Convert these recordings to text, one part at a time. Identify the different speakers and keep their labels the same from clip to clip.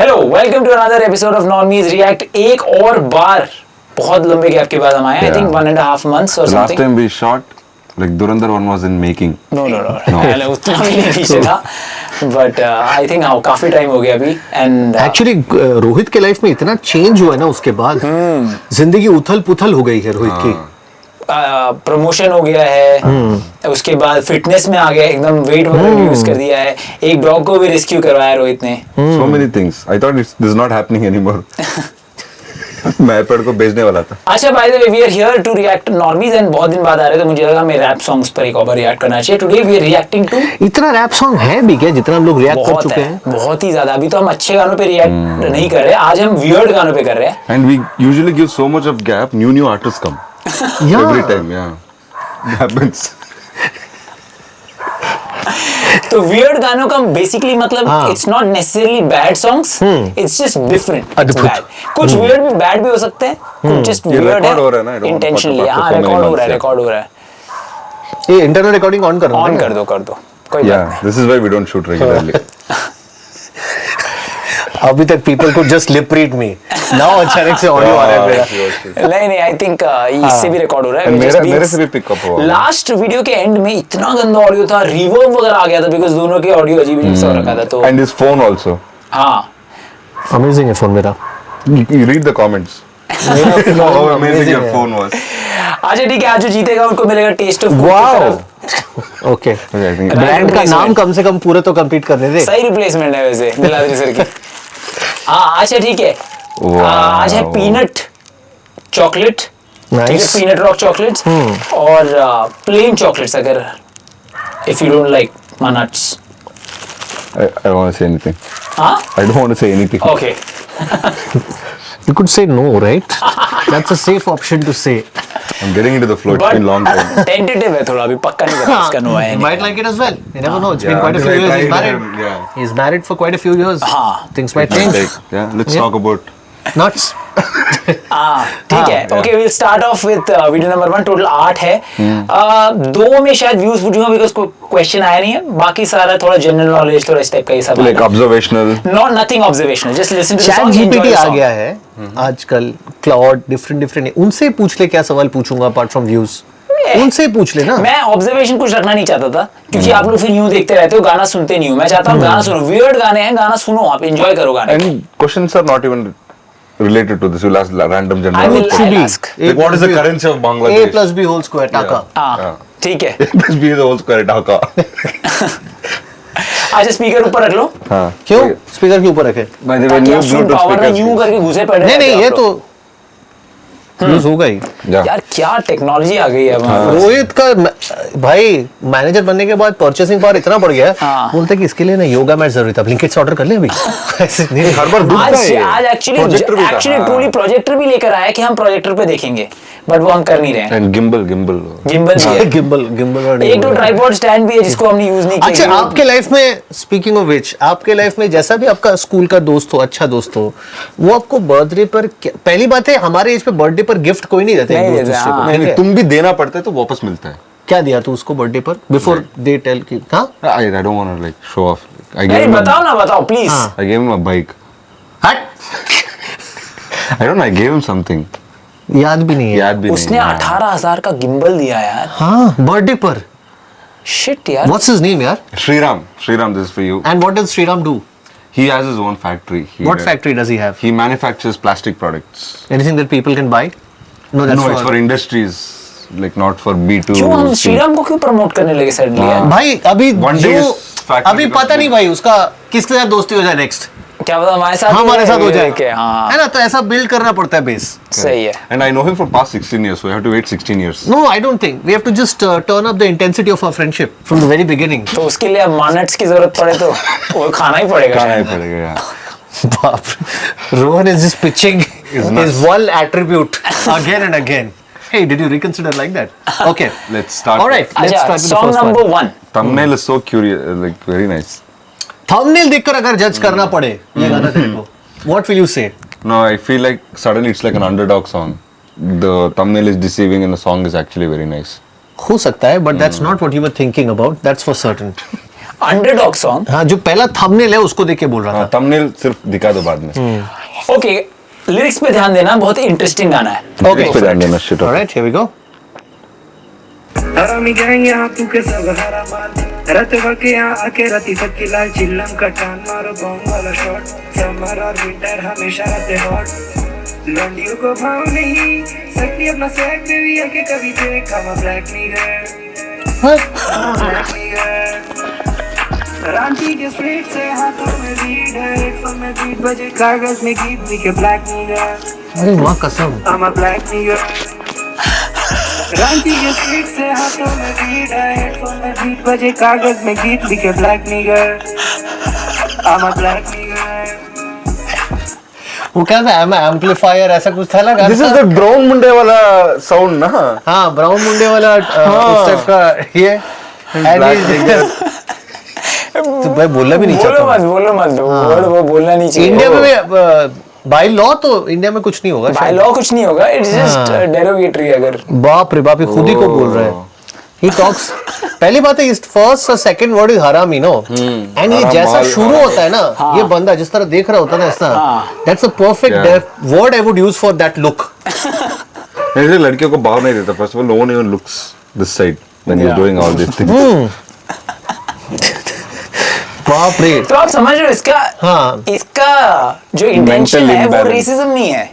Speaker 1: Hello, welcome to another episode of normies react. एक और बार बहुत लंबे गैप के बाद हम आए, I think 1.5 months or something.
Speaker 2: Last time we shot, like Durandar one was in making.
Speaker 1: No. उतना भी नहीं पीछे था, but I think हाँ काफी टाइम हो गया अभी. And
Speaker 3: एक्चुअली रोहित के लाइफ में इतना चेंज हुआ है ना उसके बाद, जिंदगी उथल पुथल हो गई है रोहित की.
Speaker 1: प्रमोशन हो गया है, उसके बाद फिटनेस में आ गया, एकदम वेट वगैरह यूज कर दिया है, एक डॉग को भी रेस्क्यू करवाया रोहित ने.
Speaker 2: So many things. I thought this is not happening anymore. मैं पेड़ को बेचने वाला था.
Speaker 1: अच्छा, by the way we are here to react normies and बहुत दिन बाद आ रहे, तो मुझे लगा मैं रैप सॉन्ग्स पर एक और रिएक्ट करना चाहिए. Today we are reacting to.
Speaker 3: इतना रैप सॉन्ग है भी क्या जितना हम लोग रिएक्ट कर चुके हैं?
Speaker 1: बहुत ही ज्यादा. अभी तो हम अच्छे गानों पे रिएक्ट नहीं कर रहे, आज हम वियर्ड गानों पे कर रहे हैं.
Speaker 2: And we usually give so much of gap. New artists come. Every time, yeah. It happens.
Speaker 1: तो वियर्ड गानों का बेसिकली मतलब it's not necessarily bad songs, it's just different. कुछ वियर्ड भी बैड भी हो सकते हैं, कुछ जस्ट वियर्ड है इंटेंशनली. हाँ, रिकॉर्ड हो रहा है.
Speaker 3: ये इंटरनल रिकॉर्डिंग ऑन कर
Speaker 1: दो कोई बात
Speaker 2: Yeah, this is why we don't shoot regularly.
Speaker 3: अभी तक पीपल को जस्ट लिप रीड मी, नाउ अचानक से ऑडियो आ रहा है मेरा.
Speaker 1: नहीं आई थिंक इससे भी रिकॉर्ड हो रहा है.
Speaker 2: मेरे से भी पिकअप हुआ.
Speaker 1: लास्ट वीडियो के एंड में इतना गंदा ऑडियो था, रिवर्ब वगैरह आ गया था, बिकॉज़ दोनों के ऑडियो अजीब सा हो रखा था. तो
Speaker 2: And his phone also.
Speaker 1: हाँ,
Speaker 3: अमेजिंग है फोन मेरा.
Speaker 2: You read the comments. How amazing your phone was.
Speaker 1: अच्छा ठीक है, आज जो जीतेगा उनको मिलेगा test of.
Speaker 3: Wow. Okay, brand का नाम कम से कम पूरा तो कंप्लीट करने दे.
Speaker 1: सही रिप्लेसमेंट है वैसे नीलाद्री सर की. हाँ अच्छा ठीक है. आज है पीनट चॉकलेट. ठीक है, पीनट रॉक चॉकलेट्स और प्लेन चॉकलेट्स, अगर if you don't like my nuts.
Speaker 2: I don't want to say anything.
Speaker 1: हाँ?
Speaker 2: I don't want to say anything.
Speaker 1: Okay.
Speaker 3: You could say no, right? That's a safe option to say.
Speaker 2: I'm getting into the flow. It's been long time.
Speaker 1: Tentative है थोड़ा, अभी पक्का नहीं पता इसका no है.
Speaker 3: Might like it as well. You never know. It's been quite a few years. He's married.
Speaker 2: Yeah.
Speaker 3: He's married for quite a few years.
Speaker 1: हाँ.
Speaker 3: Things might change.
Speaker 2: Yeah. Let's talk about.
Speaker 3: Nuts.
Speaker 1: ठीक है. Okay, will start of with video number 1. Total 8 है. 2 में शायद views पूछूंगा because कोई question आया नहीं है. बाकी सारा थोड़ा जनरल नॉलेज, थोड़ा इस टाइप का ये सब.
Speaker 2: Like observational.
Speaker 1: Not nothing observational. Just listen to the
Speaker 3: Chat
Speaker 1: song. Enjoy
Speaker 3: GPT
Speaker 1: the
Speaker 3: uh
Speaker 1: song.
Speaker 3: गया है आजकल. क्लाउड डिफरेंट उनसे पूछ ले क्या सवाल पूछूंगा अपार्ट फ्रॉम व्यूज. उनसे पूछ ले ना.
Speaker 1: मैं ऑब्जर्वेशन कुछ रखना नहीं चाहता था क्योंकि आप लोग फिर यूं देखते रहते हो, गाना सुनते नहीं हो. मैं चाहता हूँ गाना सुनो, वियर्ड गाने हैं, गाना सुनो, आप एंजॉय करो गाने.
Speaker 2: And questions are not even related to this. You'll ask random general.
Speaker 1: I will
Speaker 3: Actually,
Speaker 1: ask.
Speaker 2: Like, what is the currency of Bangladesh?
Speaker 3: A plus B whole square टाका.
Speaker 1: हाँ ठीक है.
Speaker 2: A plus B is the whole square Dhaka.
Speaker 1: अच्छा, speaker ऊपर रख लो.
Speaker 2: हाँ.
Speaker 3: क्यों speaker के ऊपर रखे?
Speaker 2: By the way,
Speaker 1: ताकि
Speaker 2: new
Speaker 1: आप फुल
Speaker 2: Bluetooth
Speaker 1: पावर में यूं
Speaker 2: speakers.
Speaker 1: करके घुसे पड़े
Speaker 3: नहीं
Speaker 1: रहते हो
Speaker 3: ये
Speaker 1: आप
Speaker 3: तो
Speaker 1: लोग.
Speaker 3: यूज होगा ही.
Speaker 2: Yeah.
Speaker 1: यार क्या टेक्नोलॉजी आ गई है हमारे पास.
Speaker 3: रोहित का भाई मैनेजर बनने के बाद परचेसिंग पावर इतना बढ़ गया है.
Speaker 1: हाँ.
Speaker 3: बोलते हैं कि इसके लिए ना योगा मैट जरूरी था, ब्लिंकिट से ऑर्डर कर ले अभी. ऐसे नहीं.
Speaker 2: हर बार दुखता है ये.
Speaker 1: आज एक्चुअली
Speaker 2: Projector भी था.
Speaker 1: ट्रूली प्रोजेक्टर भी लेकर आया कि हम प्रोजेक्टर पे देखेंगे, बट वो हम कर नहीं रहे हैं.
Speaker 2: And gimbal.
Speaker 1: गिम्बल भी है.
Speaker 3: गिम्बल और
Speaker 1: एक दो ट्राइपॉड स्टैंड भी है जिसको हमने यूज नहीं किया.
Speaker 3: अच्छा, आपके लाइफ में स्पीकिंग ऑफ विच, आपके लाइफ में जैसा भी आपका स्कूल का दोस्त हो, अच्छा दोस्त हो, वो आपको बर्थडे पर पहली बात है हमारे एज पे बर्थडे पर गिफ्ट कोई नहीं देता है
Speaker 1: नहीं
Speaker 3: एक
Speaker 1: देता,
Speaker 3: दूसरे को.
Speaker 1: हाँ.
Speaker 2: नहीं, तुम भी देना पड़ता है तो वापस मिलता है.
Speaker 3: क्या दिया तू उसको बर्थडे पर बिफोर दे टेल की? हाँ
Speaker 2: I don't want to like show off. I gave
Speaker 1: नहीं,
Speaker 2: him
Speaker 1: बताओ ना, बताओ please.
Speaker 2: I gave him a bike.
Speaker 3: हट.
Speaker 2: I don't know. I gave him something.
Speaker 3: याद भी नहीं है.
Speaker 2: याद भी
Speaker 1: उसने
Speaker 2: नहीं है.
Speaker 1: 18,000 का गिम्बल दिया यार.
Speaker 3: हाँ बर्थडे पर.
Speaker 1: शिट यार.
Speaker 3: व्हाट्स हिज नेम यार?
Speaker 2: Shriram, this is for you.
Speaker 3: And what does Shriram do?
Speaker 2: He has his own factory.
Speaker 3: What factory does he have?
Speaker 2: He manufactures plastic products.
Speaker 3: Anything that people can buy? No, that's
Speaker 2: No, it's for industries, like not for B2.
Speaker 1: क्यों हम श्रीराम को क्यों promote करने लगे suddenly यार?
Speaker 3: भाई अभी
Speaker 2: One day
Speaker 3: जो
Speaker 2: his factory
Speaker 3: अभी
Speaker 2: becomes
Speaker 3: पता नहीं भाई उसका किसके साथ दोस्ती हो जाए नेक्स्ट.
Speaker 1: क्या पता हमारे साथ
Speaker 3: हमारे साथ हो जाए.
Speaker 1: के. हाँ
Speaker 3: है ना, तो ऐसा बिल्ड करना पड़ता है बेस.
Speaker 1: सही है.
Speaker 2: And I know him for past 16 years, so I have to wait 16 years.
Speaker 3: No, I don't think. We have to just turn up the intensity of our friendship from the very beginning.
Speaker 1: तो उसके लिए अब मानट्स की जरूरत पड़े तो वो खाना ही पड़ेगा.
Speaker 2: खाना ही
Speaker 1: शायद.
Speaker 2: पड़ेगा यार.
Speaker 3: बाप. Rohan is just pitching his one attribute again and again. Hey, did you reconsider like that? Okay.
Speaker 2: Let's start.
Speaker 3: All right. Let's
Speaker 1: अच्छा,
Speaker 3: start with the
Speaker 1: song
Speaker 3: first
Speaker 1: number
Speaker 3: one.
Speaker 1: 1.
Speaker 2: Thumbnail is so curious, like very nice.
Speaker 3: Thumbnail देखकर अगर जज करना पड़े ये गाना तेरे को, what will you say?
Speaker 2: No, I feel like suddenly it's like an underdog song. The thumbnail is deceiving and the song is actually very nice.
Speaker 3: हो सकता है, but that's not what you were thinking about. That's for certain.
Speaker 1: Underdog song.
Speaker 3: हाँ, जो पहला thumbnail है उसको देख के बोल रहा था।
Speaker 2: थंबनेल सिर्फ दिखा दो बाद में।
Speaker 1: ओके, लिरिक्स पे ध्यान देना, बहुत इंटरेस्टिंग गाना है।
Speaker 2: Lyrics पे ध्यान देना, shit.
Speaker 3: Alright, here we go.
Speaker 4: हरामी गैंग यहाँ तू के सब हरा माल रत वके यहाँ आके रती सबकी लाल चिल्लम का टान मारो बॉम्ब वाला शॉट समर और विंटर हमेशा रहते हॉट लौंडियों को भाव नहीं सकती अपना स्वैग पे भी आके कभी देख हम black nigger black nigger Ranchi के स्ट्रीट से हाथों में बीट है हेडफोन में बीट बजे कागज में गीत लिखे ब्लैक नीगर
Speaker 3: अरे वाह कसम।
Speaker 4: I'm a black nigga Ranchi के स्ट्रीट से हाथों में बीट है हेडफोन में बीट बजे कागज में गीत लिखे black nigger I'm a black nigger
Speaker 3: वो क्या था, एम्पलीफायर ऐसा कुछ था लगा।
Speaker 2: This is the ब्राउन मुंडे वाला साउंड ना।
Speaker 3: हाँ, ब्राउन मुंडे वाला उस टाइप का ये। तो भाई बोलना भी नहीं चाहता।
Speaker 1: बोलो मत वो बोलना नहीं चाहिए।
Speaker 3: इंडिया में बाय लॉ तो इंडिया में कुछ नहीं होगा।
Speaker 1: बाय लॉ कुछ नहीं होगा, इट्स जस्ट डेरोगेटरी। अगर
Speaker 3: बाप रे बाप, ये खुद ही को बोल रहा है। He talks, पहली बात है, फर्स्ट और सेकंड वर्ड इज हरामी नो, एंड ये जैसा शुरू होता है ना, ये बंदा जिस तरह देख रहा होता है ना, ऐसा, that's a perfect word I would use for that look.
Speaker 2: ऐसे लड़कियों को भाव नहीं देता। First of all, no one even looks this side when he is doing all this things.
Speaker 3: बाप रे।
Speaker 1: तो आप समझ रहे हो इसका,
Speaker 3: हाँ।
Speaker 1: इसका जो इंटेंशन
Speaker 2: Mental
Speaker 1: है वो
Speaker 2: imbalance।
Speaker 1: रेसिज्म नहीं है।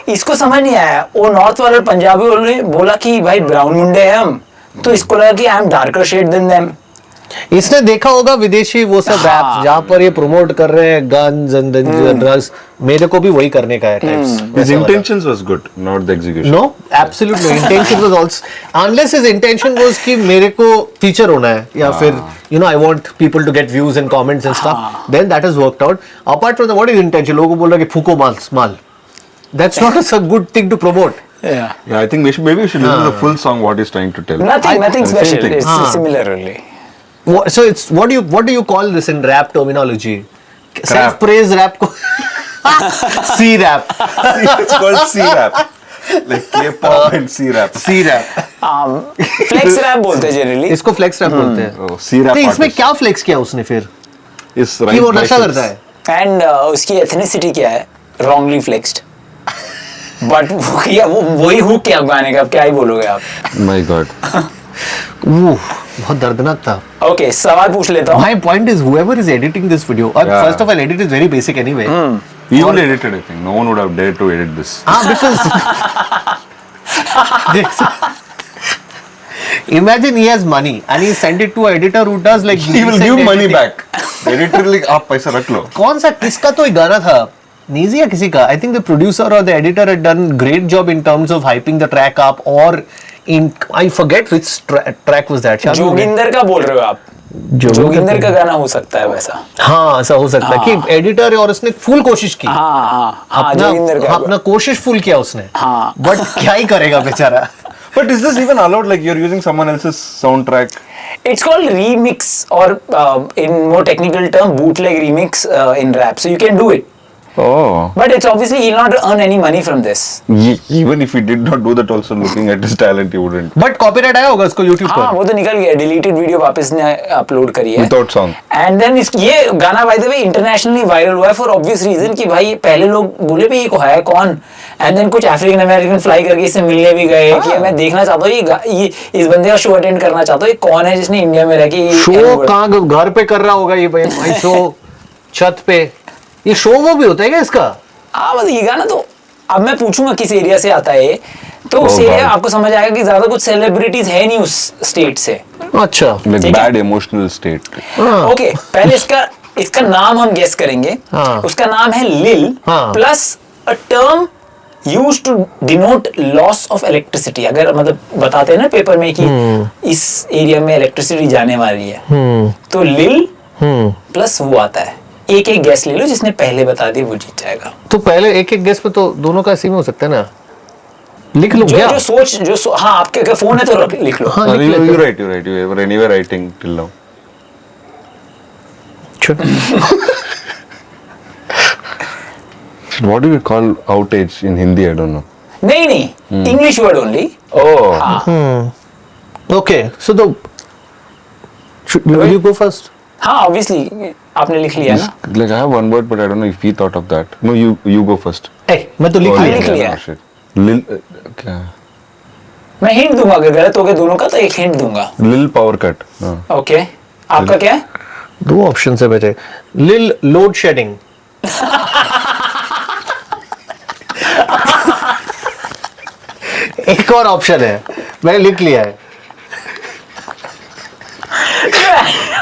Speaker 1: इसको समझ नहीं आया। वो नॉर्थ वाले पंजाबी वाले बोला कि भाई ब्राउन मुंडे हैं हम, तो इसको लगा कि I am darker shade than them.
Speaker 3: इसने देखा होगा विदेशी वो सब रैप्स जहाँ पर ये प्रमोट कर रहे हैं गन्स एंड ड्रग्स, मेरे को भी वही करने का है types.
Speaker 2: His intentions was good, not the execution.
Speaker 3: No, absolutely. Intention was also, unless his intention was कि मेरे को feature होना है या फिर you know I want people to get views and comments and stuff, then that has worked out. Apart from that, what is intention? लोगों को बोल रहा है कि फूको माल. That's not a good thing to promote.
Speaker 1: Yeah.
Speaker 2: Yeah, I think maybe we should listen to the full song what he's trying to tell.
Speaker 1: Nothing
Speaker 2: Same
Speaker 1: special.
Speaker 2: thing.
Speaker 1: It's similar only.
Speaker 3: So it's what do you call this in rap terminology? Self praise rap को C rap.
Speaker 2: It's called C-rap. Like K-pop and C-rap.
Speaker 3: C rap.
Speaker 1: Flex rap बोलते हैं generally.
Speaker 3: इसको flex rap बोलते हैं।
Speaker 2: Oh, C-rap
Speaker 3: तो इसमें
Speaker 2: artist.
Speaker 3: क्या flex किया उसने फिर?
Speaker 2: Is
Speaker 3: कि वो नशा करता है।
Speaker 1: And उसकी ethnicity क्या है? Wrongly flexed. But वही हुक क्या गाने का, क्या ही बोलोगे आप?
Speaker 2: My God.
Speaker 3: बहुत दर्दनाक था।
Speaker 1: Okay, सवाल पूछ लेता हूँ।
Speaker 3: My point is, whoever is editing this video,
Speaker 2: Yeah.
Speaker 3: first of all, edit is very basic anyway.
Speaker 2: He only edited, I think. No one would have dared to edit this.
Speaker 3: Imagine he has money and he send it to an editor who does like.
Speaker 2: He will
Speaker 3: decent
Speaker 2: give money
Speaker 3: editing.
Speaker 2: back. Editor like, आप पैसा रख लो.
Speaker 3: कौन सा किसका तो एक गाना था, नीजी या किसी का? I think the producer or the editor had done great job in terms of hyping the track up, or in I forget which track was that.
Speaker 1: Joginder का बोल रहे हो आप? जोगिंदर का गाना हो सकता है वैसा।
Speaker 3: हाँ, ऐसा हो सकता है कि एडिटर है और उसने फुल कोशिश की।
Speaker 1: हाँ, जोगिंदर का।
Speaker 3: अपना कोशिश फुल किया उसने।
Speaker 1: हाँ।
Speaker 3: बट क्या ही करेगा बेचारा।
Speaker 2: But is this even allowed? Like you're using someone else's soundtrack?
Speaker 1: It's called remix, or in more technical term, bootleg remix in rap. So you can do it.
Speaker 2: Oh.
Speaker 1: But it's obviously he'll not earn any money from this.
Speaker 2: Even if he did not do that, also looking at his talent, he wouldn't.
Speaker 3: But copyright आया होगा उसको YouTube
Speaker 1: हाँ,
Speaker 3: पर।
Speaker 1: वो तो निकल गया, deleted video वापस ने अपलोड करी है
Speaker 2: Without song.
Speaker 1: एंड देन ये गाना bye the way internationally viral हुआ है फॉर ऑब्वियस रीजन कि भाई पहले लोग बोले भाई ये है कौन, एंड देन कुछ अफ्रीकन अमेरिकन फ्लाई करके इससे मिलने भी गए कि मैं देखना चाहता हूँ ये इस बंदे का शो अटेंड करना चाहता हूँ, ये कौन है जिसने इंडिया में रह के
Speaker 3: शो कहाँ घर पे कर रहा होगा ये भाई शो छत पे, ये शो वो भी होता है क्या इसका?
Speaker 1: हाँ मतलब ये गाना तो अब मैं पूछूंगा किस एरिया से आता है तो उस एरिया आपको समझ आएगा कि ज्यादा कुछ सेलिब्रिटीज है नहीं उस स्टेट से।
Speaker 3: अच्छा,
Speaker 2: Like bad emotional state.
Speaker 1: Okay, पहले इसका नाम हम गेस करेंगे। उसका नाम है lil plus a term used to denote loss of electricity. अगर मतलब बताते हैं ना पेपर में कि इस एरिया में इलेक्ट्रिसिटी जाने वाली है तो लिल प्लस वो आता है। एक एक गैस ले लो, जिसने पहले बता दी वो जीत जाएगा।
Speaker 3: तो पहले एक एक गैस पे तो दोनों का ऐसे में हो सकता है ना, लिख लो क्या?
Speaker 1: हाँ आपके अगर फोन है तो लिख लो।
Speaker 3: हाँ,
Speaker 2: You're right. You were anyway writing till now. What do you call outage in Hindi? I don't know.
Speaker 1: नहीं, English word only.
Speaker 2: Oh.
Speaker 3: Okay, so will you go first?
Speaker 1: हाँ ऑब्वियसली आपने लिख लिया ना.
Speaker 2: Like I have one word, but I don't know if he thought of that. No, you go first.
Speaker 3: मैं तो लिख
Speaker 2: Oh,
Speaker 3: लिया.
Speaker 1: लिख लिया.
Speaker 2: no, shit. Lil, क्या?
Speaker 1: मैं हिंट दूंगा, अगर गलत हो गए दोनों का तो एक हिंट दूंगा.
Speaker 2: Lil power cut. हाँ.
Speaker 1: ओके आपका क्या है?
Speaker 3: 2 ऑप्शन है बेटे. लिल लोड शेडिंग. एक और ऑप्शन है, मैंने लिख लिया है.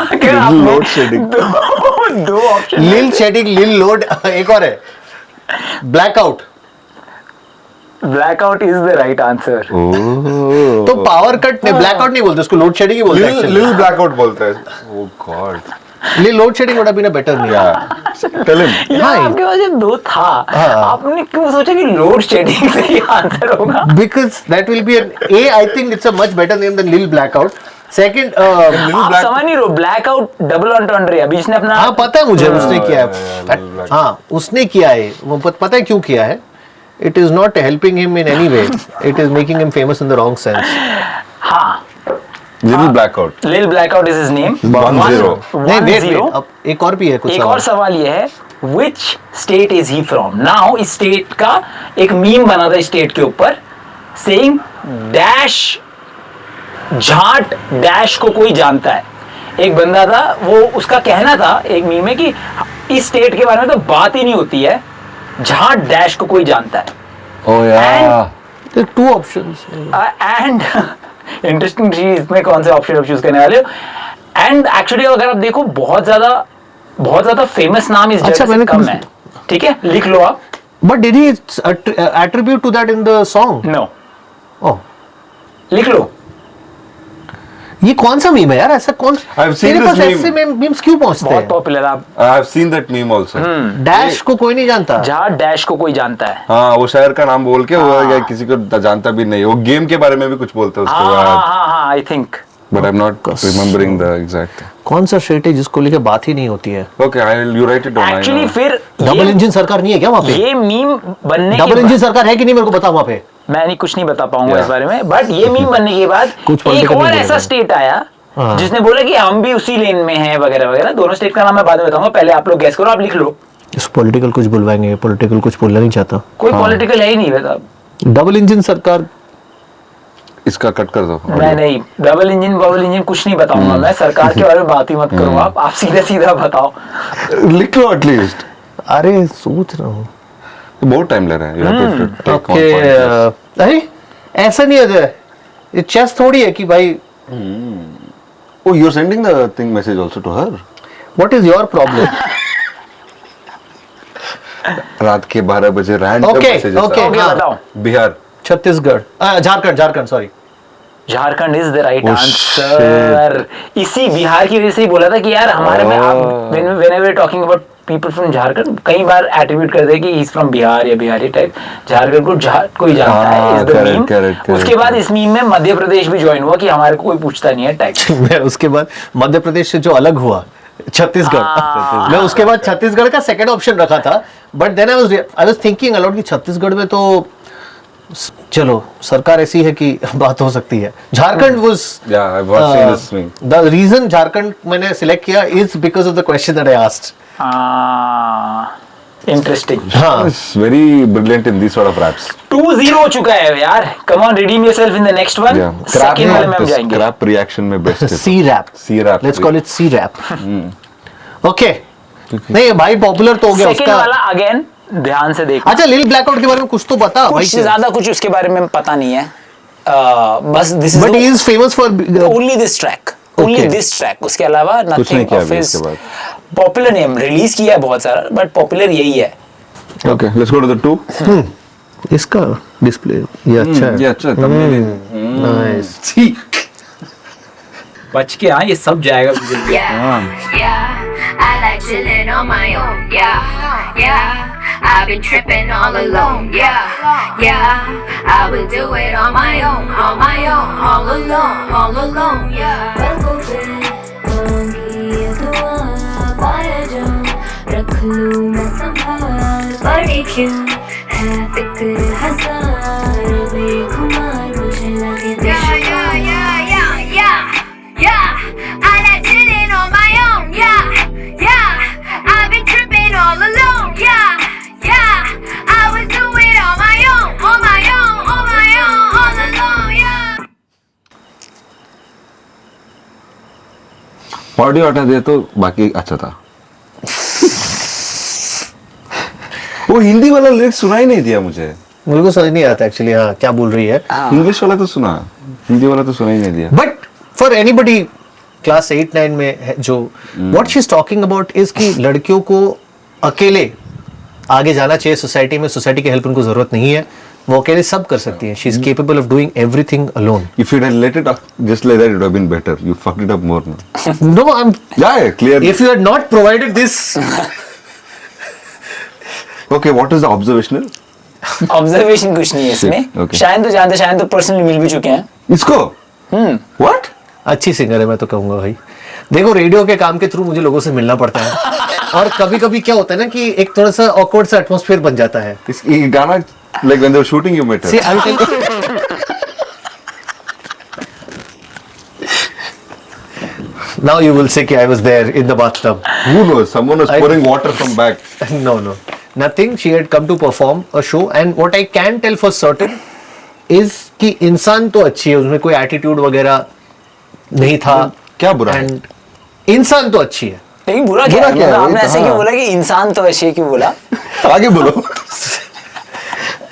Speaker 1: अगर आपने
Speaker 2: लोड शेडिंग.
Speaker 1: दो ऑप्शन.
Speaker 3: लिल शेडिंग, लिल लोड, एक और है blackout.
Speaker 1: Blackout is the right answer.
Speaker 2: Oh.
Speaker 3: तो पावर कट नहीं, ब्लैकआउट नहीं बोलते उसको, लोड शेडिंग ही बोलते हैं actually.
Speaker 2: Lil blackout बोलता है. Oh God.
Speaker 3: लिल load shedding would have been a better name.
Speaker 2: Tell him.
Speaker 1: यार आपके पास जब दो था, आपने क्यों सोचा कि लोड शेडिंग से ही आंसर होगा?
Speaker 3: Because that will be an A. I think it's a much better name than Lil Blackout. Second,
Speaker 1: आप समझ नहीं रहे, ब्लैकआउट डबल एंट्री अभी जिसने अपना.
Speaker 3: हाँ पता है मुझे उसने किया
Speaker 2: Lil
Speaker 3: है.
Speaker 2: Blackout.
Speaker 3: हाँ उसने किया है, वो पता है क्यों किया है. It is not helping him in any way. It is making him famous in the wrong sense.
Speaker 1: हाँ
Speaker 2: Lil blackout.
Speaker 1: लिल ब्लैकआउट इज हिज नेम.
Speaker 2: 1-0.
Speaker 3: नहीं wait. अब एक और भी है कुछ
Speaker 1: एक
Speaker 3: सवाल.
Speaker 1: और सवाल ये है, which state is he from? Now इस स्टेट का एक मीम बना था स्टेट के ऊपर, saying डैश झाट डैश को कोई जानता है. एक बंदा था, वो उसका कहना था एक मीम में कि इस स्टेट के बारे में तो बात ही नहीं होती है, झाट डैश को कोई जानता है.
Speaker 2: Oh yeah.
Speaker 3: There are 2 options.
Speaker 1: And interesting चीज, इसमें कौन से ऑप्शन चूज करने वाले हो. एंड एक्चुअली अगर आप देखो बहुत ज्यादा फेमस नाम इस
Speaker 3: अच्छा,
Speaker 1: जगह से
Speaker 3: मैंने
Speaker 1: कम
Speaker 3: कुछ-
Speaker 1: है. ठीक है लिख लो आप.
Speaker 3: But did he attribute to that in the song?
Speaker 1: No
Speaker 3: Oh.
Speaker 1: लिख लो.
Speaker 3: ये कौन सा मीम है यार, ऐसा कौन
Speaker 2: I've seen
Speaker 3: तेरे
Speaker 2: this
Speaker 3: पास
Speaker 2: meme.
Speaker 3: ऐसे मीम्स क्यों पहुंचते
Speaker 1: बहुत
Speaker 3: हैं?
Speaker 1: पॉपुलर. आप
Speaker 2: I've seen that meme also.
Speaker 3: Dash को कोई नहीं जानता.
Speaker 1: जहाँ डैश को कोई जानता है.
Speaker 2: हाँ वो शायर का नाम बोल के वो या किसी को जानता भी नहीं. वो गेम के बारे में भी कुछ बोलते हैं उसके बाद.
Speaker 1: हाँ I think.
Speaker 2: But I'm not remembering the exact.
Speaker 3: कौन सा स्टेट है जिसको लेके बात ही नहीं होती है?
Speaker 2: Okay, you write it down. I
Speaker 1: actually
Speaker 2: know.
Speaker 1: फिर
Speaker 3: डबल इंजन सरकार नहीं है क्या वहाँ पे?
Speaker 1: ये मीम बनने
Speaker 3: डबल
Speaker 1: के
Speaker 3: इंजन
Speaker 1: बाद,
Speaker 3: सरकार है कि नहीं मेरे को बता वहाँ पे.
Speaker 1: मैं नहीं कुछ नहीं बता पाऊंगा
Speaker 2: Yeah.
Speaker 1: इस बारे में, बट ये मीम बनने के बाद
Speaker 3: कुछ
Speaker 1: एक
Speaker 3: political
Speaker 1: और
Speaker 3: नहीं
Speaker 1: ऐसा
Speaker 3: बोलेगा.
Speaker 1: स्टेट आया
Speaker 3: हाँ.
Speaker 1: जिसने बोला कि हम भी उसी लेन में हैं वगैरह वगैरह. दोनों स्टेट का नाम मैं बाद में बताऊंगा, पहले आप लोग गैस करो. आप लिख लो.
Speaker 3: इस पॉलिटिकल कुछ बुलवाएंगे, पॉलिटिकल कुछ बोलना नहीं चाहता.
Speaker 1: कोई पॉलिटिकल है ही नहीं बता.
Speaker 3: डबल इंजन सरकार.
Speaker 2: इसका कट कर दो.
Speaker 1: मैं नहीं, डबल इंजन कुछ नहीं बताऊंगा मैं. सरकार के बारे में बात ही मत करो. आप सीधा बताओ.
Speaker 2: लिख लो एटलीस्ट.
Speaker 3: अरे सोच रहा हूँ.
Speaker 2: बहुत टाइम ले रहा है. You have to take one
Speaker 3: okay.
Speaker 2: point.
Speaker 3: अरे ऐसा नहीं है, ये चेस थोड़ी है कि भाई.
Speaker 2: Oh, you're sending the thing message also to her.
Speaker 3: What is your problem?
Speaker 2: रात के 12 बजे random
Speaker 3: Okay,
Speaker 2: messages.
Speaker 3: okay.
Speaker 1: Okay
Speaker 3: हाँ.
Speaker 1: बताओ.
Speaker 2: Bihar.
Speaker 3: Chhattisgarh, Jharkhand sorry.
Speaker 1: Jharkhand is the right
Speaker 2: Oh,
Speaker 1: answer. इसी बिहार की वजह से ही बोला था कि यार हमारे में आप whenever talking about people from Jharkhand कई बार एट्रीब्यूट करते हैं कि ही इज फ्रॉम बिहार या बिहारी टाइप. झारखंड को कोई जानता है, is the
Speaker 2: correct,
Speaker 1: meme.
Speaker 2: correct.
Speaker 1: उसके बाद इस मीम में मध्य प्रदेश भी ज्वाइन हुआ कि हमारे को कोई पूछता नहीं है टाइप.
Speaker 3: मैं उसके बाद मध्य प्रदेश से जो अलग हुआ छत्तीसगढ़. मैं उसके बाद छत्तीसगढ़ का सेकंड ऑप्शन रखा था, but then I was thinking aloud कि छत्तीसगढ़ में तो चलो सरकार ऐसी है कि बात हो सकती है. Jharkhand was
Speaker 2: Yeah, I've seen this meme.
Speaker 3: The reason Jharkhand मैंने सिलेक्ट किया is because of the question that I asked.
Speaker 1: Interesting.
Speaker 3: हाँ.
Speaker 2: It's very brilliant in these sort of raps.
Speaker 1: 2-0 हो चुका है यार. Come on, redeem yourself in the next one.
Speaker 2: Yeah.
Speaker 1: Second वाले में हम जाएंगे.
Speaker 2: Crap reaction में best है.
Speaker 3: C rap.
Speaker 2: C rap.
Speaker 3: Let's call it C rap. Okay. नहीं भाई पॉपुलर तो हो गया
Speaker 1: सेकंड
Speaker 3: उसका.
Speaker 1: वाला अगेन ध्यान से देखो.
Speaker 3: अच्छा लिल ब्लैकआउट के बारे में कुछ तो बता भाई.
Speaker 1: कुछ ज्यादा कुछ उसके बारे में पता नहीं है. बस this
Speaker 3: but he
Speaker 1: is
Speaker 3: is famous for
Speaker 1: only this track. Only this track. उसके अलावा
Speaker 2: नहीं
Speaker 1: नथिंग
Speaker 2: किया
Speaker 1: ऑफ
Speaker 2: अभी
Speaker 1: हिज
Speaker 2: उसके बाद.
Speaker 1: Popular name. रिलीज किया है बहुत सारा, बट पॉपुलर यही है.
Speaker 2: Okay, let's go to the 2.
Speaker 3: इसका डिस्प्ले ये अच्छा है.
Speaker 2: ये अच्छा है. thumbnail.
Speaker 3: नाइस.
Speaker 1: बच के हाँ, ये सब जाएगा.
Speaker 5: Yeah, I like chillin' on my own. Yeah, I've been tripping all alone. Yeah, I will do it on my own, all alone. Yeah. रख लूं मैं संभाल, बड़ी क्यों है फिक्र हजार, बेखुमार मुझे लगे बेशुमार. Yeah, I like chilling on my own. Yeah.
Speaker 2: Audio हटा दिया तो बाकी अच्छा था। वो हिंदी वाला लिरिक्स सुना ही नहीं दिया मुझे
Speaker 3: को समझ नहीं आता एक्चुअली हाँ क्या बोल रही है।
Speaker 2: इंग्लिश वाला तो सुना, हिंदी वाला तो सुना ही नहीं दिया।
Speaker 3: बट फॉर एनीबडी क्लास 8-9 में है जो what she is talking about is कि लड़कियों को अकेले आगे जाना चाहिए सोसाइटी में, सोसाइटी की हेल्प उनको जरूरत नहीं है, वो अकेले सब कर सकती है। She is capable of doing everything alone.
Speaker 2: If you'd have let it just like that, it would have been better. You fucked it up more now.
Speaker 3: No, I'm
Speaker 2: Yeah, clear.
Speaker 3: if you had not provided this
Speaker 2: Okay, what is the observational?
Speaker 1: Observation कुछ नहीं है इसमें।
Speaker 2: Okay.
Speaker 1: शायद तो जानते, शायद तो personally मिल भी चुके हैं।
Speaker 2: इसको? What?
Speaker 3: अच्छी सिंगर है मैं तो कहूंगा भाई। देखो रेडियो के काम के थ्रू मुझे लोगों से मिलना पड़ता है और कभी कभी क्या होता है ना कि एक थोड़ा सा ऑकवर्ड सा एटमॉस्फेयर बन जाता है।
Speaker 2: ये गाना like when they were shooting you met her.
Speaker 3: See, I'll tell you. Now you will say कि I was there in the bathtub.
Speaker 2: Who knows? Someone was pouring water from back.
Speaker 3: No. Nothing. She had come to perform a show and what I can tell for certain is कि इंसान तो अच्छी है, उसमें कोई attitude वगैरह नहीं था।
Speaker 2: क्या बुरा है?
Speaker 3: And इंसान तो अच्छी है।
Speaker 1: लेकिन बुरा क्या है?
Speaker 2: क्या है?
Speaker 1: मतलब आपने
Speaker 2: वही तो,
Speaker 1: ऐसे क्यों
Speaker 2: हाँ।
Speaker 1: बोला कि इंसान तो ऐसे क्यों बोला?
Speaker 2: आगे बोलो।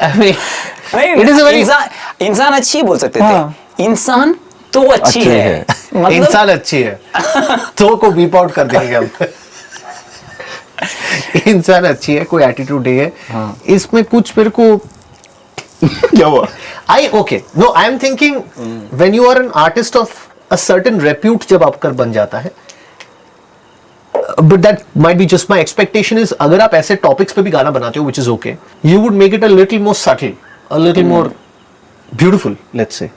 Speaker 3: I mean,
Speaker 1: नहीं,
Speaker 3: it is a very
Speaker 1: इंसान अच्छी बोल सकते
Speaker 2: हाँ।
Speaker 1: थे। इंसान तो अच्छी
Speaker 2: अच्छे
Speaker 1: है।
Speaker 2: है।
Speaker 1: मतलब
Speaker 3: इंसान अच्छी है तो को बीप आउट कर देंगे हम। इंसान अच्छी है, कोई एटीट्यूड नहीं है इसमें कुछ मेरे को।
Speaker 2: क्या हुआ?
Speaker 3: No, I am thinking when you are an artist of a certain repute जब आपका बन जाता है, but that might be just my expectation is अगर आप ऐसे टॉपिक्स पे भी गाना बनाते हो which is okay, you would make it a little more subtle, a little more beautiful, let's say.